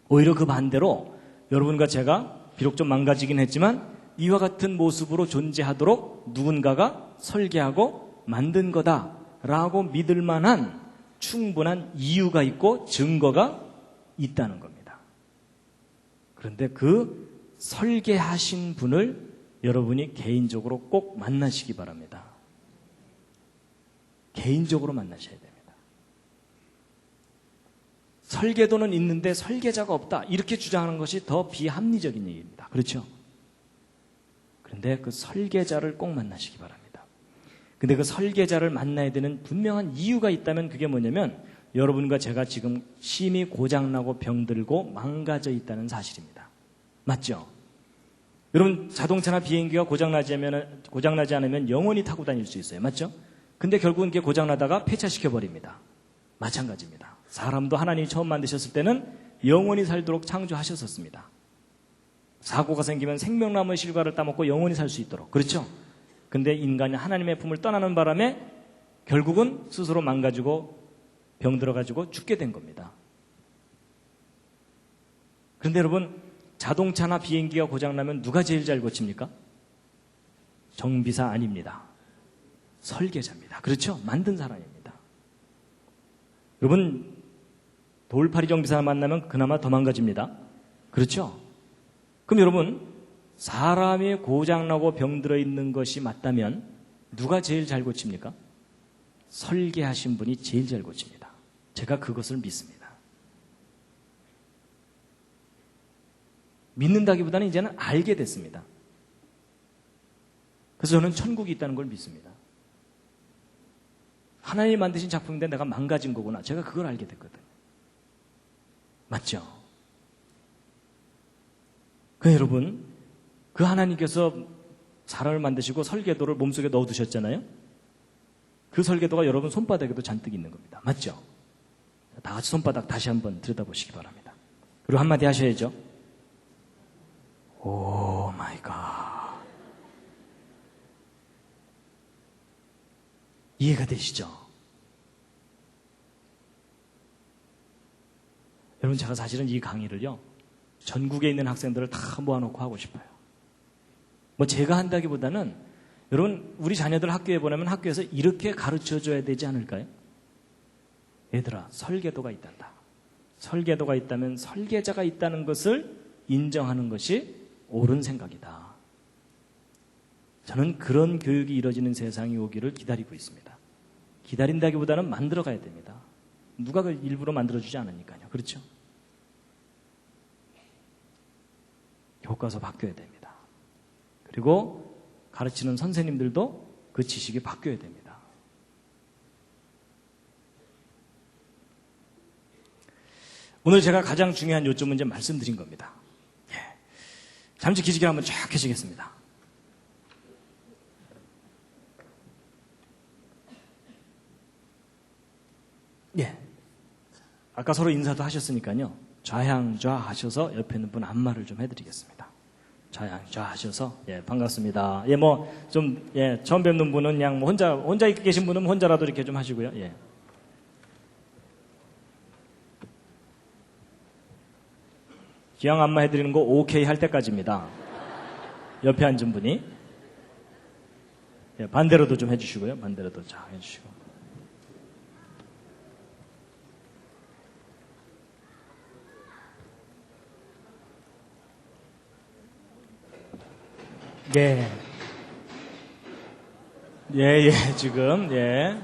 오히려 그 반대로 여러분과 제가 비록 좀 망가지긴 했지만 이와 같은 모습으로 존재하도록 누군가가 설계하고 만든 거다라고 믿을 만한 충분한 이유가 있고 증거가 있다는 겁니다. 그런데 그 설계하신 분을 여러분이 개인적으로 꼭 만나시기 바랍니다. 개인적으로 만나셔야 됩니다. 설계도는 있는데 설계자가 없다. 이렇게 주장하는 것이 더 비합리적인 얘기입니다. 그렇죠? 그런데 그 설계자를 꼭 만나시기 바랍니다. 근데 그 설계자를 만나야 되는 분명한 이유가 있다면 그게 뭐냐면 여러분과 제가 지금 심히 고장나고 병들고 망가져 있다는 사실입니다. 맞죠? 여러분 자동차나 비행기가 고장나지 않으면 영원히 타고 다닐 수 있어요. 맞죠? 근데 결국은 이게 고장나다가 폐차시켜버립니다. 마찬가지입니다. 사람도 하나님이 처음 만드셨을 때는 영원히 살도록 창조하셨었습니다. 사고가 생기면 생명나무의 실과를 따먹고 영원히 살 수 있도록. 그렇죠? 근데 인간이 하나님의 품을 떠나는 바람에 결국은 스스로 망가지고 병들어가지고 죽게 된 겁니다. 그런데 여러분 자동차나 비행기가 고장나면 누가 제일 잘 고칩니까? 정비사 아닙니다. 설계자입니다. 그렇죠? 만든 사람입니다. 여러분, 돌팔이 정비사 만나면 그나마 더 망가집니다. 그렇죠? 그럼 여러분, 사람이 고장나고 병들어 있는 것이 맞다면 누가 제일 잘 고칩니까? 설계하신 분이 제일 잘 고칩니다. 제가 그것을 믿습니다. 믿는다기보다는 이제는 알게 됐습니다. 그래서 저는 천국이 있다는 걸 믿습니다. 하나님이 만드신 작품인데 내가 망가진 거구나. 제가 그걸 알게 됐거든요. 맞죠? 여러분, 그 하나님께서 사람을 만드시고 설계도를 몸속에 넣어두셨잖아요. 그 설계도가 여러분 손바닥에도 잔뜩 있는 겁니다. 맞죠? 다 같이 손바닥 다시 한번 들여다보시기 바랍니다. 그리고 한마디 하셔야죠. 오 마이 갓. 이해가 되시죠? 여러분, 제가 사실은 이 강의를요, 전국에 있는 학생들을 다 모아놓고 하고 싶어요. 뭐 제가 한다기보다는 여러분, 우리 자녀들 학교에 보내면 학교에서 이렇게 가르쳐줘야 되지 않을까요? 얘들아, 설계도가 있단다. 설계도가 있다면 설계자가 있다는 것을 인정하는 것이 옳은 생각이다. 저는 그런 교육이 이루어지는 세상이 오기를 기다리고 있습니다. 기다린다기보다는 만들어가야 됩니다. 누가 그걸 일부러 만들어주지 않으니까요. 그렇죠? 교과서 바뀌어야 됩니다. 그리고 가르치는 선생님들도 그 지식이 바뀌어야 됩니다. 오늘 제가 가장 중요한 요점은 이제 말씀드린 겁니다. 잠시 기지개를 한번 쫙 켜시겠습니다. 예. 아까 서로 인사도 하셨으니까요. 좌향좌 하셔서 옆에 있는 분 안마를 좀 해드리겠습니다. 좌향좌 하셔서, 예, 반갑습니다. 예, 뭐, 좀, 예, 처음 뵙는 분은 그냥 뭐 혼자 계신 분은 혼자라도 이렇게 좀 하시고요. 예. 기왕 안마 해드리는 거 오케이 할 때까지입니다. 옆에 앉은 분이. 예, 반대로도 좀 해주시고요. 반대로도 쫙 해주시고. 예. 예, 지금, 예.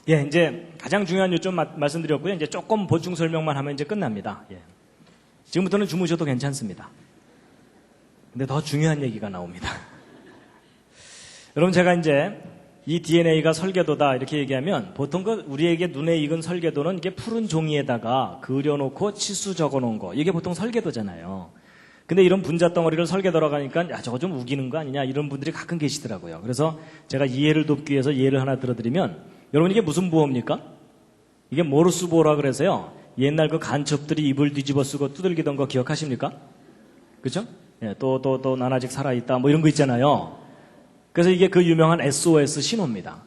예, 이제 가장 중요한 요점 말씀드렸고요. 이제 조금 보충 설명만 하면 이제 끝납니다. 예. 지금부터는 주무셔도 괜찮습니다. 근데 더 중요한 얘기가 나옵니다. 여러분, 제가 이제 이 DNA가 설계도다 이렇게 얘기하면 보통 우리에게 눈에 익은 설계도는 이게 푸른 종이에다가 그려놓고 치수 적어놓은 거, 이게 보통 설계도잖아요. 근데 이런 분자 덩어리를 설계도라고 하니까 야, 저거 좀 우기는 거 아니냐 이런 분들이 가끔 계시더라고요. 그래서 제가 이해를 돕기 위해서 예를 하나 들어드리면, 여러분, 이게 무슨 보호입니까? 이게 모르스 보호라 그래서요, 옛날 그 간첩들이 이불 뒤집어 쓰고 두들기던 거 기억하십니까? 그죠? 예, 또 난 아직 살아있다 뭐 이런 거 있잖아요. 그래서 이게 그 유명한 SOS 신호입니다.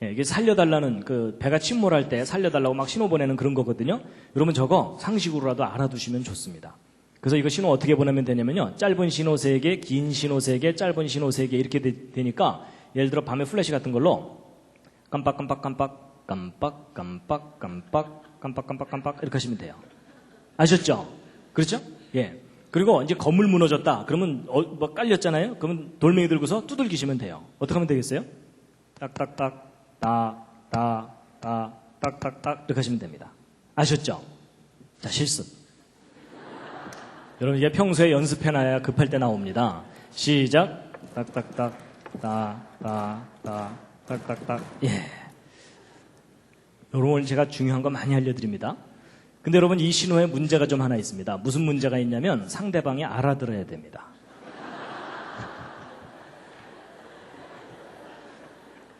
예, 이게 살려달라는, 그 배가 침몰할 때 살려달라고 막 신호 보내는 그런 거거든요. 여러분, 저거 상식으로라도 알아두시면 좋습니다. 그래서 이거 신호 어떻게 보내면 되냐면요, 짧은 신호 3개, 긴 신호 3개, 짧은 신호 3개 이렇게 되니까, 예를 들어 밤에 플래시 같은 걸로 깜빡깜빡깜빡 깜빡깜빡깜빡 이렇게 하시면 돼요. 아셨죠? 그렇죠? 예. 그리고 이제 건물 무너졌다. 그러면 뭐 깔렸잖아요. 그러면 돌멩이 들고서 두들기시면 돼요. 어떻게 하면 되겠어요? 딱딱딱 딱딱딱 이렇게 하시면 됩니다. 아셨죠? 자, 실습. 여러분, 이게 평소에 연습해놔야 급할 때 나옵니다. 시작. 딱딱딱 딱딱딱. 예. 여러분, 오늘 제가 중요한 거 많이 알려드립니다. 근데 여러분, 이 신호에 문제가 좀 하나 있습니다. 무슨 문제가 있냐면 상대방이 알아들어야 됩니다.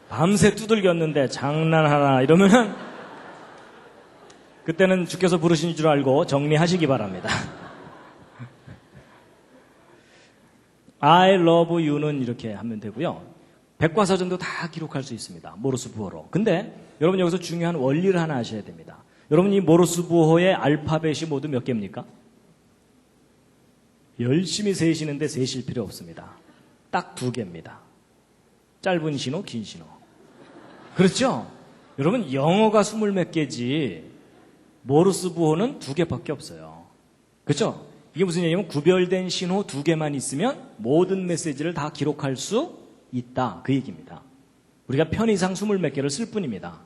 밤새 두들겼는데 장난하나 이러면은 그때는 주께서 부르신 줄 알고 정리하시기 바랍니다. I love you는 이렇게 하면 되고요. 백과사전도 다 기록할 수 있습니다. 모르스 부호로. 근데 여러분 여기서 중요한 원리를 하나 아셔야 됩니다. 여러분 이 모르스 부호의 알파벳이 모두 몇 개입니까? 열심히 세시는데 세실 필요 없습니다. 딱 2개입니다. 짧은 신호, 긴 신호. 그렇죠? 여러분 영어가 20몇 개지 모르스 부호는 2개밖에 없어요. 그렇죠? 이게 무슨 얘기냐면 구별된 신호 2개만 있으면 모든 메시지를 다 기록할 수 있다. 그 얘기입니다. 우리가 편의상 20몇 개를 쓸 뿐입니다.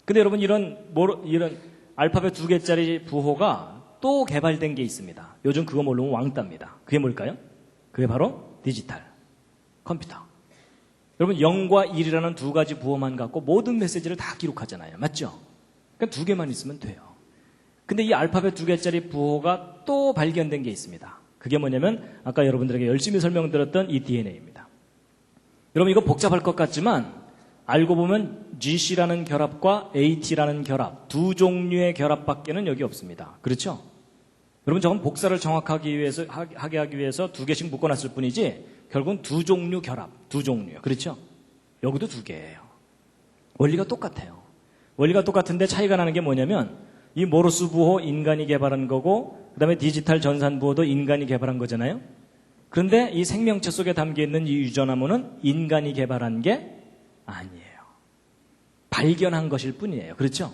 근데 여러분 이런 알파벳 2개짜리 부호가 또 개발된 게 있습니다. 요즘 그거 모르면 왕따입니다. 그게 뭘까요? 그게 바로 디지털 컴퓨터. 여러분 0과 1이라는 2가지 부호만 갖고 모든 메시지를 다 기록하잖아요. 맞죠? 그러니까 2개만 있으면 돼요. 근데 이 알파벳 2개짜리 부호가 또 발견된 게 있습니다. 그게 뭐냐면 아까 여러분들에게 열심히 설명드렸던 이 DNA입니다. 여러분 이거 복잡할 것 같지만 알고 보면 GC라는 결합과 AT라는 결합, 2 종류의 결합밖에는 여기 없습니다. 그렇죠? 여러분 저건 복사를 정확하게 하기 위해서 2개씩 묶어놨을 뿐이지 결국은 2 종류 결합, 2 종류요. 그렇죠? 여기도 2개예요. 원리가 똑같아요. 원리가 똑같은데 차이가 나는 게 뭐냐면 이 모르스 부호 인간이 개발한 거고 그 다음에 디지털 전산 부호도 인간이 개발한 거잖아요. 그런데 이 생명체 속에 담겨있는 이 유전암호는 인간이 개발한 게 아니에요. 발견한 것일 뿐이에요. 그렇죠?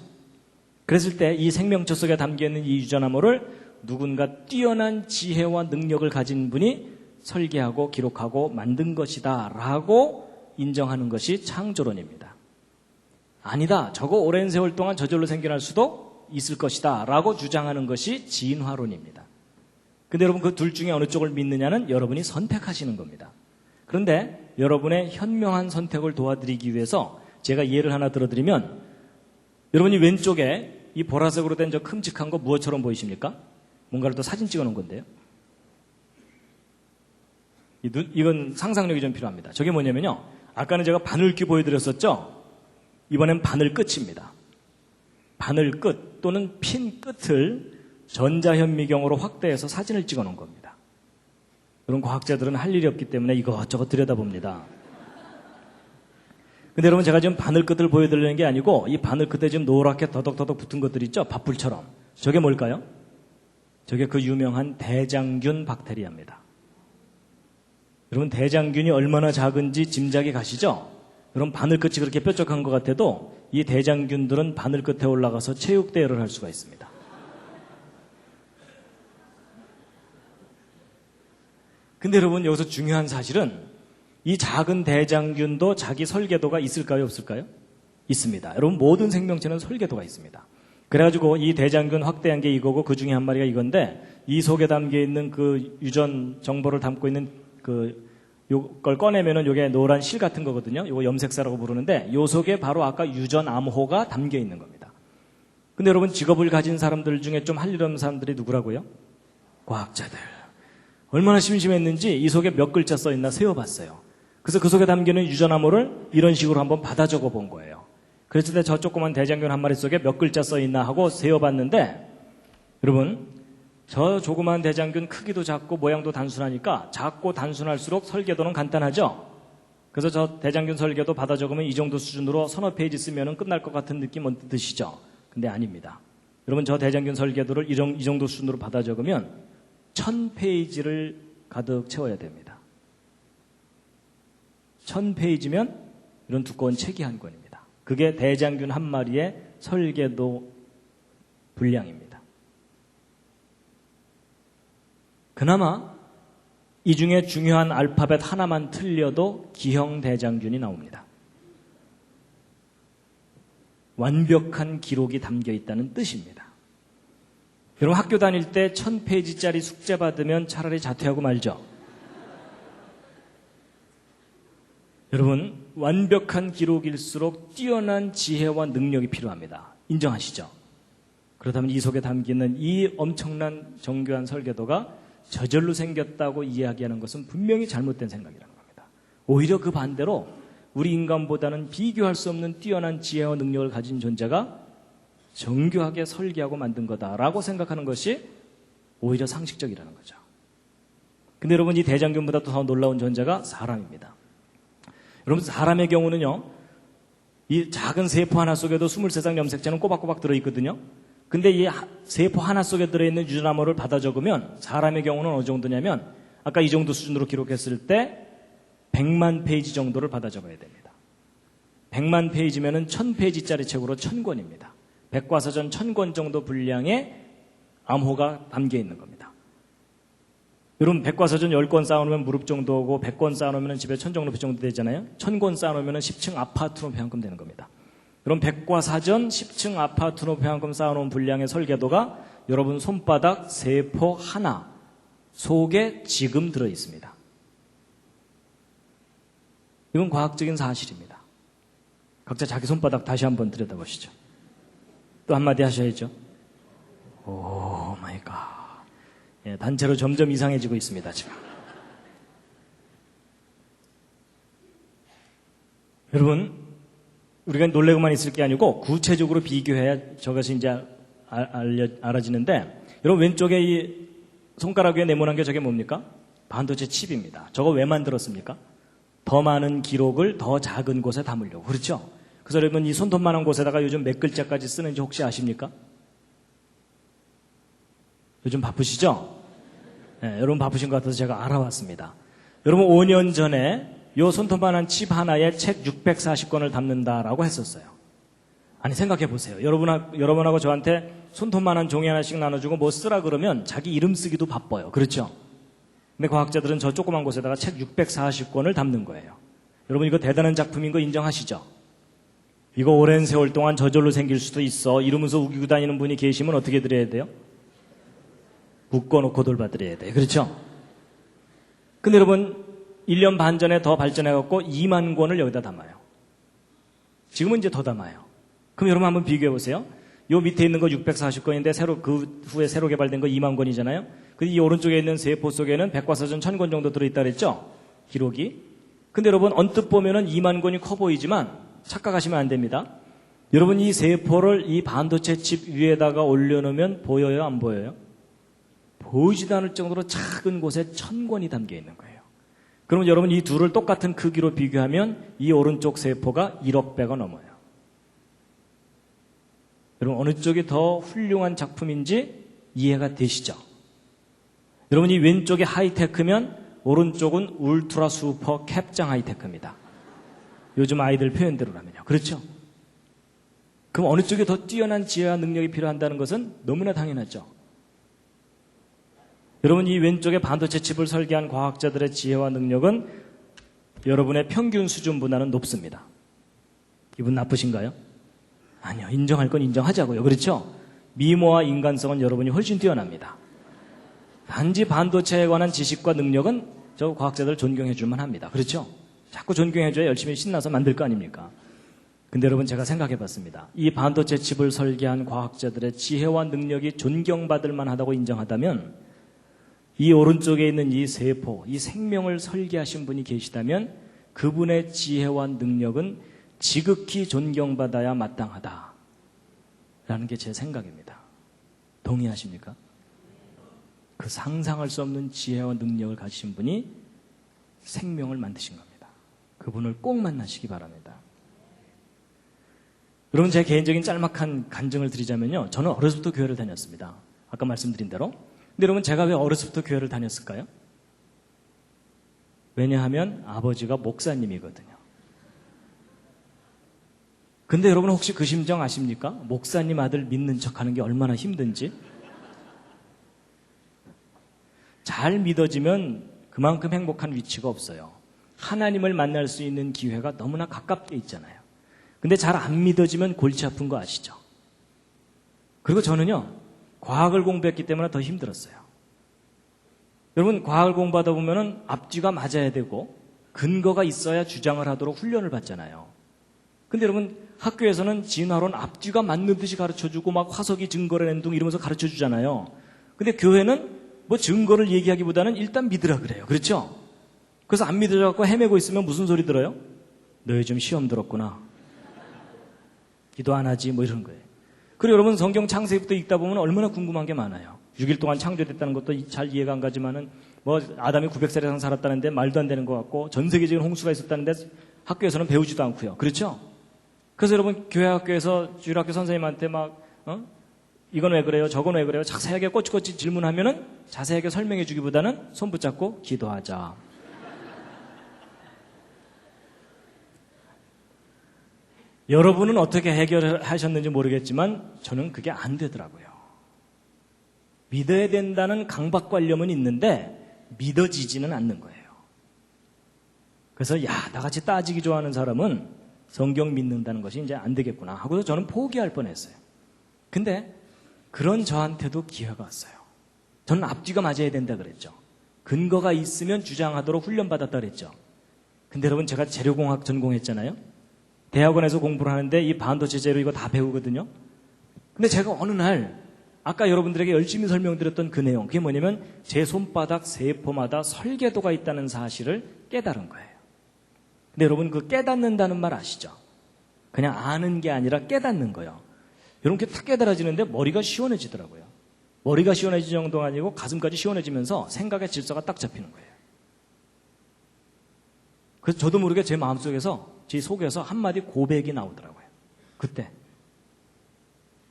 그랬을 때 이 생명체 속에 담겨있는 이 유전암호를 누군가 뛰어난 지혜와 능력을 가진 분이 설계하고 기록하고 만든 것이다 라고 인정하는 것이 창조론입니다. 아니다. 저거 오랜 세월 동안 저절로 생겨날 수도 있을 것이다 라고 주장하는 것이 진화론입니다. 근데 여러분 그 둘 중에 어느 쪽을 믿느냐는 여러분이 선택하시는 겁니다. 그런데 여러분의 현명한 선택을 도와드리기 위해서 제가 예를 하나 들어드리면 여러분이 왼쪽에 이 보라색으로 된 저 큼직한 거 무엇처럼 보이십니까? 뭔가를 또 사진 찍어 놓은 건데요. 이건 상상력이 좀 필요합니다. 저게 뭐냐면요. 아까는 제가 바늘귀 보여드렸었죠? 이번엔 바늘 끝입니다. 바늘 끝 또는 핀 끝을 전자현미경으로 확대해서 사진을 찍어 놓은 겁니다. 그런 과학자들은 할 일이 없기 때문에 이것저것 들여다봅니다. 근데 여러분 제가 지금 바늘 끝을 보여드리는 게 아니고 이 바늘 끝에 지금 노랗게 더덕더덕 붙은 것들 있죠? 밥풀처럼. 저게 뭘까요? 저게 그 유명한 대장균 박테리아입니다. 여러분 대장균이 얼마나 작은지 짐작이 가시죠? 여러분 바늘 끝이 그렇게 뾰족한 것 같아도 이 대장균들은 바늘 끝에 올라가서 체육대회를 할 수가 있습니다. 근데 여러분 여기서 중요한 사실은 이 작은 대장균도 자기 설계도가 있을까요? 없을까요? 있습니다. 여러분 모든 생명체는 설계도가 있습니다. 그래가지고 이 대장균 확대한 게 이거고 그 중에 한 마리가 이건데 이 속에 담겨 있는 그 유전 정보를 담고 있는 요걸 꺼내면은 요게 노란 실 같은 거거든요. 요거 염색사라고 부르는데 요 속에 바로 아까 유전 암호가 담겨 있는 겁니다. 근데 여러분 직업을 가진 사람들 중에 좀 할 일 없는 사람들이 누구라고요? 과학자들. 얼마나 심심했는지 이 속에 몇 글자 써 있나 세어봤어요. 그래서 그 속에 담기는 유전 암호를 이런 식으로 한번 받아 적어 본 거예요. 그랬을 때 저 조그만 대장균 한 마리 속에 몇 글자 써 있나 하고 세어봤는데 여러분 저 조그만 대장균 크기도 작고 모양도 단순하니까 작고 단순할수록 설계도는 간단하죠? 그래서 저 대장균 설계도 받아 적으면 이 정도 수준으로 서너 페이지 쓰면 끝날 것 같은 느낌 언뜻 드시죠? 근데 아닙니다. 여러분 저 대장균 설계도를 이 정도 수준으로 받아 적으면 1000페이지를 가득 채워야 됩니다. 1000페이지면 이런 두꺼운 책이 한 권입니다. 그게 대장균 한 마리의 설계도 분량입니다. 그나마 이 중에 중요한 알파벳 하나만 틀려도 기형 대장균이 나옵니다. 완벽한 기록이 담겨 있다는 뜻입니다. 여러분 학교 다닐 때 1000페이지짜리 숙제 받으면 차라리 자퇴하고 말죠. 여러분 완벽한 기록일수록 뛰어난 지혜와 능력이 필요합니다. 인정하시죠? 그렇다면 이 속에 담기는 이 엄청난 정교한 설계도가 저절로 생겼다고 이야기하는 것은 분명히 잘못된 생각이라는 겁니다. 오히려 그 반대로 우리 인간보다는 비교할 수 없는 뛰어난 지혜와 능력을 가진 존재가 정교하게 설계하고 만든 거다라고 생각하는 것이 오히려 상식적이라는 거죠. 근데 여러분 이 대장균보다 더 놀라운 존재가 사람입니다. 여러분 사람의 경우는요, 이 작은 세포 하나 속에도 23장 염색체는 꼬박꼬박 들어있거든요. 근데 이 세포 하나 속에 들어있는 유전암호를 받아 적으면 사람의 경우는 어느 정도냐면 아까 이 정도 수준으로 기록했을 때 100만 페이지 정도를 받아 적어야 됩니다. 100만 페이지면은 1000페이지짜리 책으로 1000권입니다. 백과사전 1000권 정도 분량의 암호가 담겨 있는 겁니다. 여러분 백과사전 10권 쌓아놓으면 무릎 정도 오고 100권 쌓아놓으면 집에 천정높이 정도 되잖아요. 1000권 쌓아놓으면 10층 아파트 높이 한 건 되는 겁니다. 그럼 백과사전 10층 아파트 높이 한 건 쌓아놓은 분량의 설계도가 여러분 손바닥 세포 하나 속에 지금 들어있습니다. 이건 과학적인 사실입니다. 각자 자기 손바닥 다시 한번 들여다보시죠. 또 한마디 하셔야죠. 오 마이 갓. 예, 단체로 점점 이상해지고 있습니다, 지금. 여러분, 우리가 놀래고만 있을 게 아니고 구체적으로 비교해야 저것이 이제 알아지는데, 여러분 왼쪽에 이 손가락 위에 네모난 게 저게 뭡니까? 반도체 칩입니다. 저거 왜 만들었습니까? 더 많은 기록을 더 작은 곳에 담으려고. 그렇죠? 그래서 여러분 이 손톱만한 곳에다가 요즘 몇 글자까지 쓰는지 혹시 아십니까? 요즘 바쁘시죠? 네, 여러분 바쁘신 것 같아서 제가 알아봤습니다. 여러분 5년 전에 요 손톱만한 칩 하나에 책 640권을 담는다라고 했었어요. 아니 생각해 보세요. 여러분하고 저한테 손톱만한 종이 하나씩 나눠주고 뭐 쓰라 그러면 자기 이름 쓰기도 바빠요. 그렇죠? 근데 과학자들은 저 조그만 곳에다가 책 640권을 담는 거예요. 여러분 이거 대단한 작품인 거 인정하시죠? 이거 오랜 세월 동안 저절로 생길 수도 있어. 이러면서 우기고 다니는 분이 계시면 어떻게 드려야 돼요? 묶어놓고 돌봐드려야 돼요. 그렇죠? 근데 여러분 1년 반 전에 더 발전해갖고 2만 권을 여기다 담아요. 지금은 이제 더 담아요. 그럼 여러분 한번 비교해보세요. 요 밑에 있는 거 640권인데 그 후에 새로 개발된 거 2만 권이잖아요. 근데 이 오른쪽에 있는 세포 속에는 백과사전 1000권 정도 들어있다 그랬죠? 기록이. 근데 여러분 언뜻 보면은 2만 권이 커 보이지만 착각하시면 안 됩니다. 여러분 이 세포를 이 반도체 칩 위에다가 올려놓으면 보여요? 안 보여요? 보이지도 않을 정도로 작은 곳에 1000권이 담겨 있는 거예요. 그러면 여러분 이 둘을 똑같은 크기로 비교하면 이 오른쪽 세포가 1억 배가 넘어요. 여러분 어느 쪽이 더 훌륭한 작품인지 이해가 되시죠? 여러분 이 왼쪽이 하이테크면 오른쪽은 울트라 슈퍼 캡장 하이테크입니다. 요즘 아이들 표현대로라면요. 그렇죠? 그럼 어느 쪽이 더 뛰어난 지혜와 능력이 필요한다는 것은 너무나 당연하죠. 여러분 이 왼쪽에 반도체 칩을 설계한 과학자들의 지혜와 능력은 여러분의 평균 수준보다는 높습니다. 기분 나쁘신가요? 아니요. 인정할 건 인정하자고요. 그렇죠? 미모와 인간성은 여러분이 훨씬 뛰어납니다. 단지 반도체에 관한 지식과 능력은 저 과학자들 존경해 줄만 합니다. 그렇죠? 자꾸 존경해줘야 열심히 신나서 만들 거 아닙니까? 근데 여러분 제가 생각해 봤습니다. 이 반도체 칩을 설계한 과학자들의 지혜와 능력이 존경받을 만하다고 인정하다면 이 오른쪽에 있는 이 세포, 이 생명을 설계하신 분이 계시다면 그분의 지혜와 능력은 지극히 존경받아야 마땅하다라는 게 제 생각입니다. 동의하십니까? 그 상상할 수 없는 지혜와 능력을 가지신 분이 생명을 만드신 겁니다. 그분을 꼭 만나시기 바랍니다. 여러분 제 개인적인 짤막한 간증을 드리자면요. 저는 어려서부터 교회를 다녔습니다. 아까 말씀드린 대로. 근데 여러분 제가 왜 어려서부터 교회를 다녔을까요? 왜냐하면 아버지가 목사님이거든요. 근데 여러분 혹시 그 심정 아십니까? 목사님 아들 믿는 척하는 게 얼마나 힘든지. 잘 믿어지면 그만큼 행복한 위치가 없어요. 하나님을 만날 수 있는 기회가 너무나 가깝게 있잖아요. 근데 잘 안 믿어지면 골치 아픈 거 아시죠? 그리고 저는요, 과학을 공부했기 때문에 더 힘들었어요. 여러분, 과학을 공부하다 보면은 앞뒤가 맞아야 되고 근거가 있어야 주장을 하도록 훈련을 받잖아요. 근데 여러분, 학교에서는 진화론 앞뒤가 맞는 듯이 가르쳐주고 막 화석이 증거를 낸둥 이러면서 가르쳐주잖아요. 근데 교회는 뭐 증거를 얘기하기보다는 일단 믿으라 그래요. 그렇죠? 그래서 안 믿어져갖고 헤매고 있으면 무슨 소리 들어요? 너 요즘 시험 들었구나. 기도 안 하지 뭐 이런 거예요. 그리고 여러분 성경 창세기부터 읽다 보면 얼마나 궁금한 게 많아요. 6일 동안 창조됐다는 것도 잘 이해가 안 가지만은 뭐 아담이 900살 이상 살았다는데 말도 안 되는 것 같고 전 세계적인 홍수가 있었다는데 학교에서는 배우지도 않고요. 그렇죠? 그래서 여러분 교회 학교에서 주일학교 선생님한테 막 이건 왜 그래요? 저건 왜 그래요? 자세하게 꼬치꼬치 질문하면은 자세하게 설명해 주기보다는 손 붙잡고 기도하자. 여러분은 어떻게 해결하셨는지 모르겠지만 저는 그게 안 되더라고요. 믿어야 된다는 강박관념은 있는데 믿어지지는 않는 거예요. 그래서 나같이 따지기 좋아하는 사람은 성경 믿는다는 것이 이제 안 되겠구나 하고서 저는 포기할 뻔했어요. 근데 그런 저한테도 기회가 왔어요. 저는 앞뒤가 맞아야 된다 그랬죠. 근거가 있으면 주장하도록 훈련받았다 그랬죠. 근데 여러분 제가 재료공학 전공했잖아요. 대학원에서 공부를 하는데 이 반도체 재료 이거 다 배우거든요. 근데 제가 어느 날 아까 여러분들에게 열심히 설명드렸던 그 내용, 그게 뭐냐면 제 손바닥 세포마다 설계도가 있다는 사실을 깨달은 거예요. 근데 여러분 그 깨닫는다는 말 아시죠? 그냥 아는 게 아니라 깨닫는 거예요. 이렇게 탁 깨달아지는데 머리가 시원해지더라고요. 머리가 시원해질 정도가 아니고 가슴까지 시원해지면서 생각의 질서가 딱 잡히는 거예요. 그래서 저도 모르게 제 마음속에서 제 속에서 한마디 고백이 나오더라고요. 그때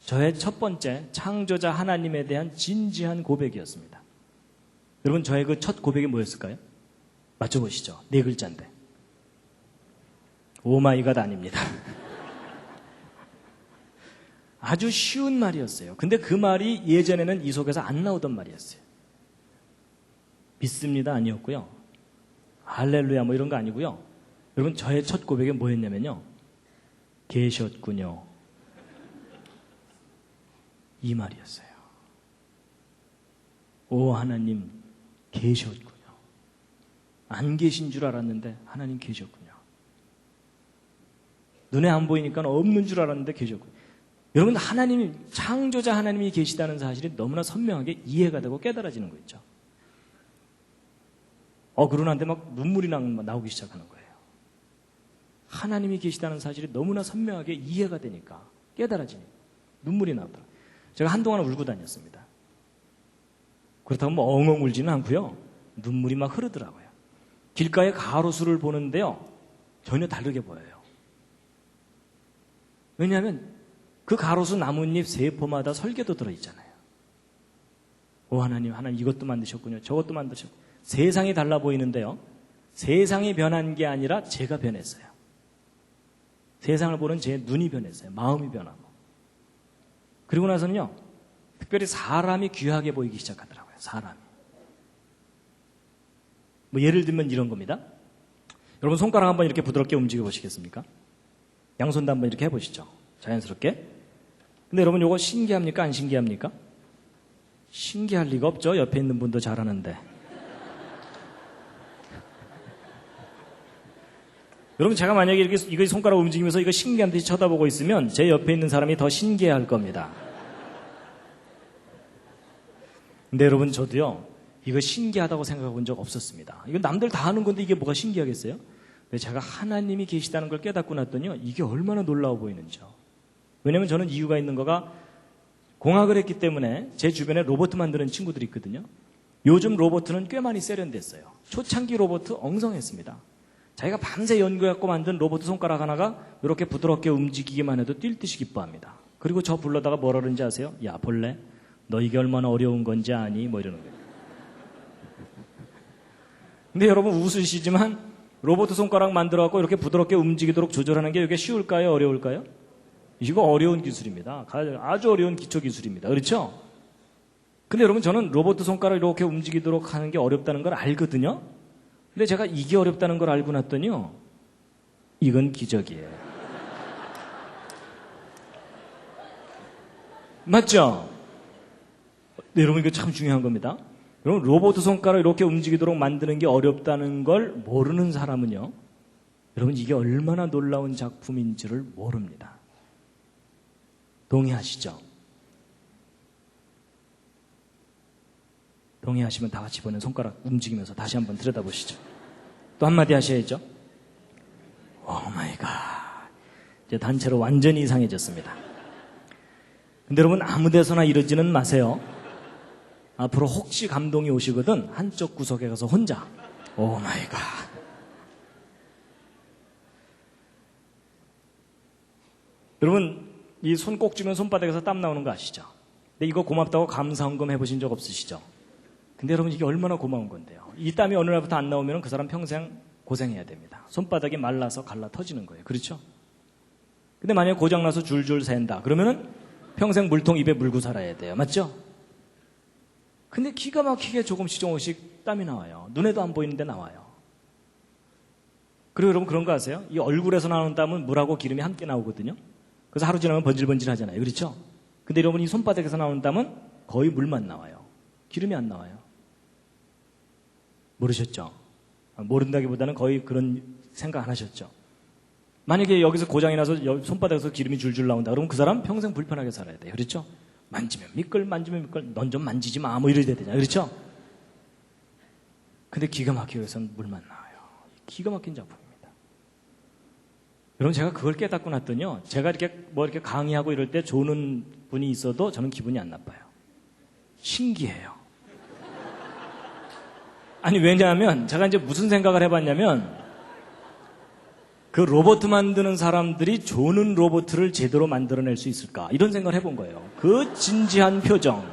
저의 첫 번째 창조자 하나님에 대한 진지한 고백이었습니다. 여러분 저의 그 첫 고백이 뭐였을까요? 맞춰보시죠. 4글자인데 오마이갓 아닙니다. 아주 쉬운 말이었어요. 근데 그 말이 예전에는 이 속에서 안 나오던 말이었어요. 믿습니다 아니었고요. 할렐루야 뭐 이런 거 아니고요. 여러분 저의 첫 고백이 뭐였냐면요. 계셨군요. 이 말이었어요. 오 하나님 계셨군요. 안 계신 줄 알았는데 하나님 계셨군요. 눈에 안 보이니까 없는 줄 알았는데 계셨군요. 여러분 하나님이 창조자 하나님이 계시다는 사실이 너무나 선명하게 이해가 되고 깨달아지는 거 있죠. 그러는데 막 눈물이 나오기 시작하는 거예요. 하나님이 계시다는 사실이 너무나 선명하게 이해가 되니까 깨달아지니까 눈물이 나오더라고요. 제가 한동안 울고 다녔습니다. 그렇다고 뭐 엉엉 울지는 않고요. 눈물이 막 흐르더라고요. 길가에 가로수를 보는데요. 전혀 다르게 보여요. 왜냐하면 그 가로수 나뭇잎 세포마다 설계도 들어있잖아요. 오 하나님 이것도 만드셨군요. 저것도 만드셨군요. 세상이 달라 보이는데요. 세상이 변한 게 아니라 제가 변했어요. 세상을 보는 제 눈이 변했어요. 마음이 변하고. 그리고 나서는요. 특별히 사람이 귀하게 보이기 시작하더라고요. 사람이. 뭐 예를 들면 이런 겁니다. 여러분 손가락 한번 이렇게 부드럽게 움직여 보시겠습니까? 양손도 한번 이렇게 해보시죠. 자연스럽게. 근데 여러분 이거 신기합니까? 안 신기합니까? 신기할 리가 없죠. 옆에 있는 분도 잘하는데. 여러분 제가 만약에 이거 손가락 움직이면서 이거 신기한 듯이 쳐다보고 있으면 제 옆에 있는 사람이 더 신기해할 겁니다. 근데 여러분 저도요. 이거 신기하다고 생각해 본 적 없었습니다. 이거 남들 다 하는 건데 이게 뭐가 신기하겠어요? 근데 제가 하나님이 계시다는 걸 깨닫고 났더니요. 이게 얼마나 놀라워 보이는지요. 왜냐면 저는 이유가 있는 거가 공학을 했기 때문에 제 주변에 로봇 만드는 친구들이 있거든요. 요즘 로봇은 꽤 많이 세련됐어요. 초창기 로봇 엉성했습니다. 자기가 밤새 연구해갖고 만든 로봇 손가락 하나가 이렇게 부드럽게 움직이기만 해도 뛸 듯이 기뻐합니다. 그리고 저 불러다가 뭐라 그러는지 아세요? 야 볼래? 너 이게 얼마나 어려운 건지 아니? 뭐 이러는 거예요. 근데 여러분 웃으시지만 로봇 손가락 만들어갖고 이렇게 부드럽게 움직이도록 조절하는 게 이게 쉬울까요? 어려울까요? 이거 어려운 기술입니다. 아주 어려운 기초 기술입니다. 그렇죠? 근데 여러분 저는 로봇 손가락 이렇게 움직이도록 하는 게 어렵다는 걸 알거든요. 근데 제가 이게 어렵다는 걸 알고 났더니요. 이건 기적이에요. 맞죠? 네, 여러분 이거 참 중요한 겁니다. 여러분 로봇 손가락 이렇게 움직이도록 만드는 게 어렵다는 걸 모르는 사람은요. 여러분 이게 얼마나 놀라운 작품인지를 모릅니다. 동의하시죠? 동의하시면 다 같이 보는 손가락 움직이면서 다시 한번 들여다보시죠. 또 한마디 하셔야죠. 오 마이 갓. 이제 단체로 완전히 이상해졌습니다. 근데 여러분 아무 데서나 이러지는 마세요. 앞으로 혹시 감동이 오시거든 한쪽 구석에 가서 혼자 오 마이 갓. 여러분, 이 손 꼭 쥐면 손바닥에서 땀 나오는 거 아시죠? 근데 이거 고맙다고 감사헌금 해보신 적 없으시죠? 근데 여러분, 이게 얼마나 고마운 건데요. 이 땀이 어느 날부터 안 나오면 그 사람 평생 고생해야 됩니다. 손바닥이 말라서 갈라 터지는 거예요. 그렇죠? 근데 만약에 고장나서 줄줄 샌다. 그러면은 평생 물통 입에 물고 살아야 돼요. 맞죠? 근데 기가 막히게 조금씩 땀이 나와요. 눈에도 안 보이는데 나와요. 그리고 여러분 그런 거 아세요? 이 얼굴에서 나오는 땀은 물하고 기름이 함께 나오거든요. 그래서 하루 지나면 번질번질 하잖아요. 그렇죠? 근데 여러분 이 손바닥에서 나오는 땀은 거의 물만 나와요. 기름이 안 나와요. 모르셨죠? 모른다기보다는 거의 그런 생각 안 하셨죠? 만약에 여기서 고장이 나서 손바닥에서 기름이 줄줄 나온다. 그러면 그 사람 평생 불편하게 살아야 돼요. 그렇죠? 만지면 미끌, 만지면 미끌, 넌 좀 만지지 마. 뭐 이래야 되잖아요. 그렇죠? 근데 기가 막히게 여기서는 물만 나와요. 기가 막힌 작품입니다. 여러분 제가 그걸 깨닫고 났더니요. 제가 이렇게 강의하고 이럴 때 조는 분이 있어도 저는 기분이 안 나빠요. 신기해요. 아니 왜냐하면 제가 이제 무슨 생각을 해봤냐면 그 로봇 만드는 사람들이 조는 로봇을 제대로 만들어낼 수 있을까 이런 생각을 해본 거예요. 그 진지한 표정.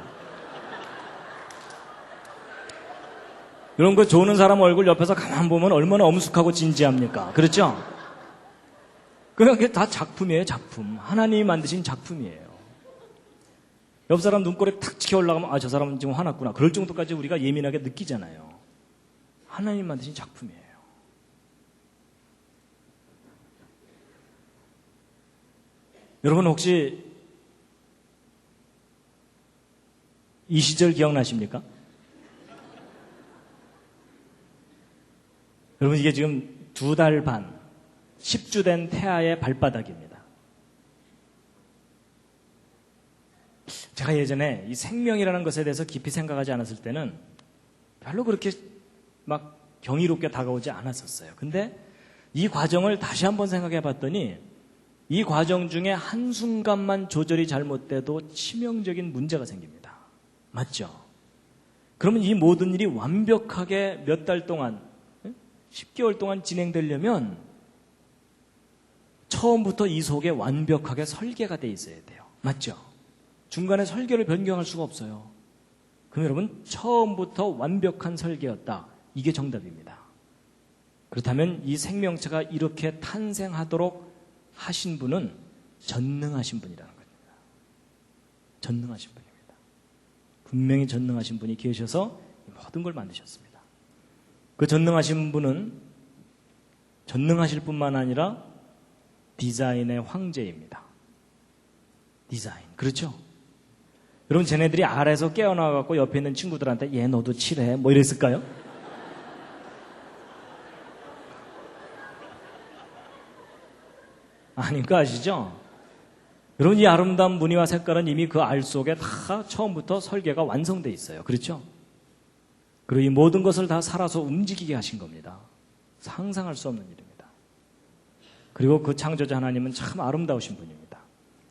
이런 거 조는 사람 얼굴 옆에서 가만 보면 얼마나 엄숙하고 진지합니까? 그렇죠? 그냥 그게 다 작품이에요. 작품. 하나님이 만드신 작품이에요. 옆 사람 눈꼬리 탁 치켜 올라가면 아, 저 사람은 지금 화났구나. 그럴 정도까지 우리가 예민하게 느끼잖아요. 하나님 만드신 작품이에요. 여러분 혹시 이 시절 기억나십니까? 여러분 이게 지금 2달 반 10주 된 태아의 발바닥입니다. 제가 예전에 이 생명이라는 것에 대해서 깊이 생각하지 않았을 때는 별로 그렇게 막 경이롭게 다가오지 않았었어요. 근데 이 과정을 다시 한번 생각해 봤더니 이 과정 중에 한순간만 조절이 잘못돼도 치명적인 문제가 생깁니다. 맞죠? 그러면 이 모든 일이 완벽하게 몇 달 동안 10개월 동안 진행되려면 처음부터 이 속에 완벽하게 설계가 돼 있어야 돼요. 맞죠? 중간에 설계를 변경할 수가 없어요. 그럼 여러분 처음부터 완벽한 설계였다. 이게 정답입니다. 그렇다면 이 생명체가 이렇게 탄생하도록 하신 분은 전능하신 분이라는 겁니다. 전능하신 분입니다. 분명히 전능하신 분이 계셔서 모든 걸 만드셨습니다. 그 전능하신 분은 전능하실 뿐만 아니라 디자인의 황제입니다. 디자인. 그렇죠? 여러분 쟤네들이 아래에서 깨어나갖고 옆에 있는 친구들한테 얘 너도 칠해 뭐 이랬을까요? 아닌 거 아시죠? 여러분 이 아름다운 무늬와 색깔은 이미 그 알 속에 다 처음부터 설계가 완성되어 있어요. 그렇죠? 그리고 이 모든 것을 다 살아서 움직이게 하신 겁니다. 상상할 수 없는 일입니다. 그리고 그 창조자 하나님은 참 아름다우신 분입니다.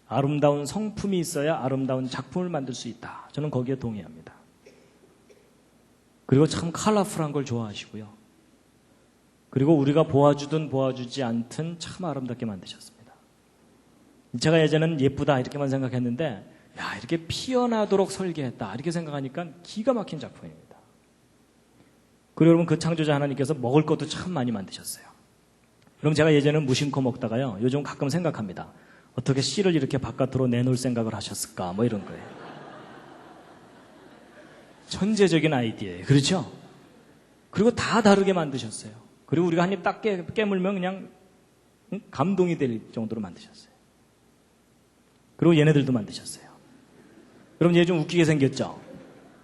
아름다운 성품이 있어야 아름다운 작품을 만들 수 있다. 저는 거기에 동의합니다. 그리고 참 컬러풀한 걸 좋아하시고요. 그리고 우리가 보아주든 보아주지 않든 참 아름답게 만드셨습니다. 제가 예전에는 예쁘다 이렇게만 생각했는데 야 이렇게 피어나도록 설계했다 이렇게 생각하니까 기가 막힌 작품입니다. 그리고 여러분 그 창조자 하나님께서 먹을 것도 참 많이 만드셨어요. 그럼 제가 예전에는 무심코 먹다가요 요즘 가끔 생각합니다. 어떻게 씨를 이렇게 바깥으로 내놓을 생각을 하셨을까 뭐 이런 거예요. 천재적인 아이디어예요. 그렇죠? 그리고 다 다르게 만드셨어요. 그리고 우리가 한 입 딱 깨물면 그냥 감동이 될 정도로 만드셨어요. 그리고 얘네들도 만드셨어요. 여러분 얘 좀 웃기게 생겼죠?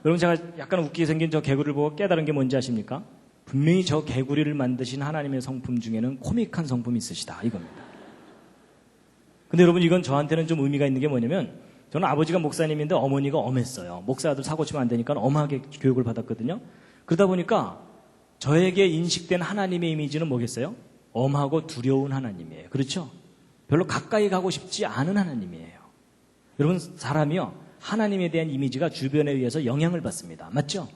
여러분 제가 약간 웃기게 생긴 저 개구리를 보고 깨달은 게 뭔지 아십니까? 분명히 저 개구리를 만드신 하나님의 성품 중에는 코믹한 성품이 있으시다 이겁니다. 근데 여러분 이건 저한테는 좀 의미가 있는 게 뭐냐면 저는 아버지가 목사님인데 어머니가 엄했어요. 목사들 사고 치면 안 되니까 엄하게 교육을 받았거든요. 그러다 보니까 저에게 인식된 하나님의 이미지는 뭐겠어요? 엄하고 두려운 하나님이에요. 그렇죠? 별로 가까이 가고 싶지 않은 하나님이에요. 여러분 사람이요 하나님에 대한 이미지가 주변에 의해서 영향을 받습니다. 맞죠?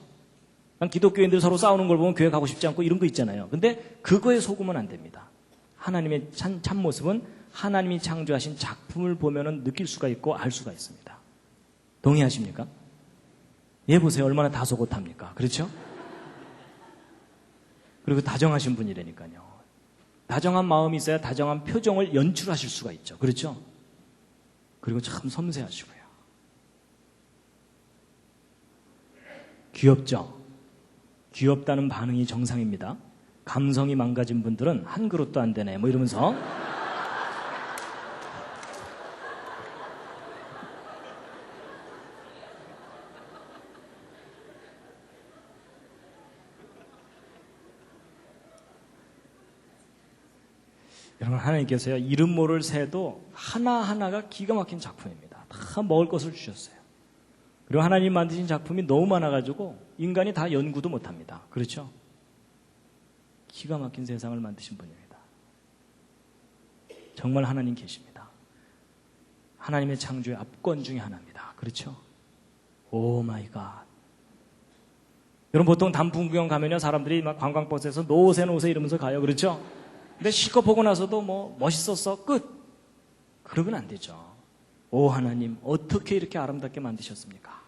기독교인들 서로 싸우는 걸 보면 교회 가고 싶지 않고 이런 거 있잖아요. 근데 그거에 속으면 안 됩니다. 하나님의 참모습은 하나님이 창조하신 작품을 보면은 느낄 수가 있고 알 수가 있습니다. 동의하십니까? 얘 보세요. 얼마나 다소곳합니까? 그렇죠? 그리고 다정하신 분이라니까요. 다정한 마음이 있어야 다정한 표정을 연출하실 수가 있죠. 그렇죠? 그리고 참 섬세하시고요. 귀엽죠? 귀엽다는 반응이 정상입니다. 감성이 망가진 분들은 한 그릇도 안 되네 뭐 이러면서 여러분, 하나님께서요, 이름 모를 새도 하나하나가 기가 막힌 작품입니다. 다 먹을 것을 주셨어요. 그리고 하나님 만드신 작품이 너무 많아가지고 인간이 다 연구도 못합니다. 그렇죠? 기가 막힌 세상을 만드신 분입니다. 정말 하나님 계십니다. 하나님의 창조의 압권 중에 하나입니다. 그렇죠? 오 마이 갓. 여러분, 보통 단풍 구경 가면요, 사람들이 막 관광버스에서 노세 이러면서 가요. 그렇죠? 근데 실컷 보고 나서도 뭐 멋있었어 끝. 그러면 안 되죠. 오 하나님, 어떻게 이렇게 아름답게 만드셨습니까?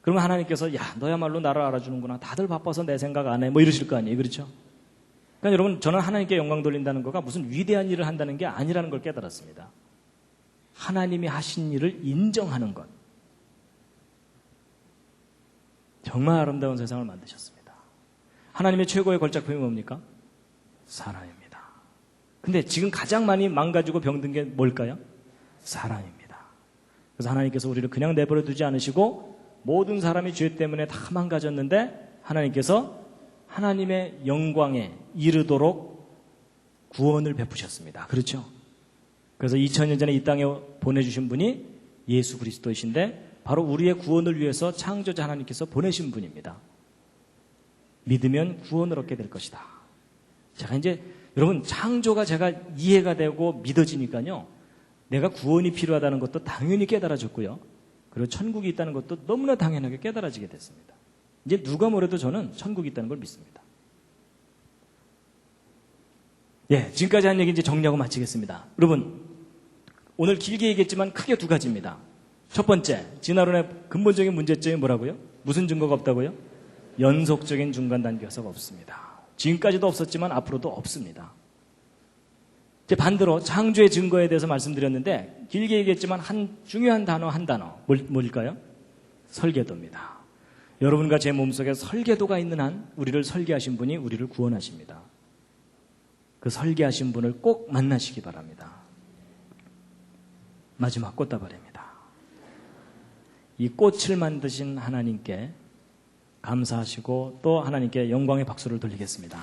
그러면 하나님께서 야 너야말로 나를 알아주는구나. 다들 바빠서 내 생각 안 해. 뭐 이러실 거 아니에요. 그렇죠? 그러니까 여러분, 저는 하나님께 영광 돌린다는 거가 무슨 위대한 일을 한다는 게 아니라는 걸 깨달았습니다. 하나님이 하신 일을 인정하는 것. 정말 아름다운 세상을 만드셨습니다. 하나님의 최고의 걸작품이 뭡니까? 사랑입니다. 근데 지금 가장 많이 망가지고 병든 게 뭘까요? 사랑입니다. 그래서 하나님께서 우리를 그냥 내버려 두지 않으시고 모든 사람이 죄 때문에 다 망가졌는데 하나님께서 하나님의 영광에 이르도록 구원을 베푸셨습니다. 그렇죠? 그래서 2000년 전에 이 땅에 보내주신 분이 예수 그리스도이신데 바로 우리의 구원을 위해서 창조자 하나님께서 보내신 분입니다. 믿으면 구원을 얻게 될 것이다. 제가 이제 여러분, 창조가 제가 이해가 되고 믿어지니까요, 내가 구원이 필요하다는 것도 당연히 깨달아졌고요, 그리고 천국이 있다는 것도 너무나 당연하게 깨달아지게 됐습니다. 이제 누가 뭐래도 저는 천국이 있다는 걸 믿습니다. 예, 지금까지 한 얘기 이제 정리하고 마치겠습니다. 여러분, 오늘 길게 얘기했지만 크게 두 가지입니다. 첫 번째, 진화론의 근본적인 문제점이 뭐라고요? 무슨 증거가 없다고요? 연속적인 중간 단계가 없습니다. 지금까지도 없었지만 앞으로도 없습니다. 이제 반대로 창조의 증거에 대해서 말씀드렸는데 길게 얘기했지만 한 중요한 단어 한 단어 뭘까요? 설계도입니다. 여러분과 제 몸속에 설계도가 있는 한 우리를 설계하신 분이 우리를 구원하십니다. 그 설계하신 분을 꼭 만나시기 바랍니다. 마지막 꽃다발입니다. 이 꽃을 만드신 하나님께 감사하시고 또 하나님께 영광의 박수를 돌리겠습니다.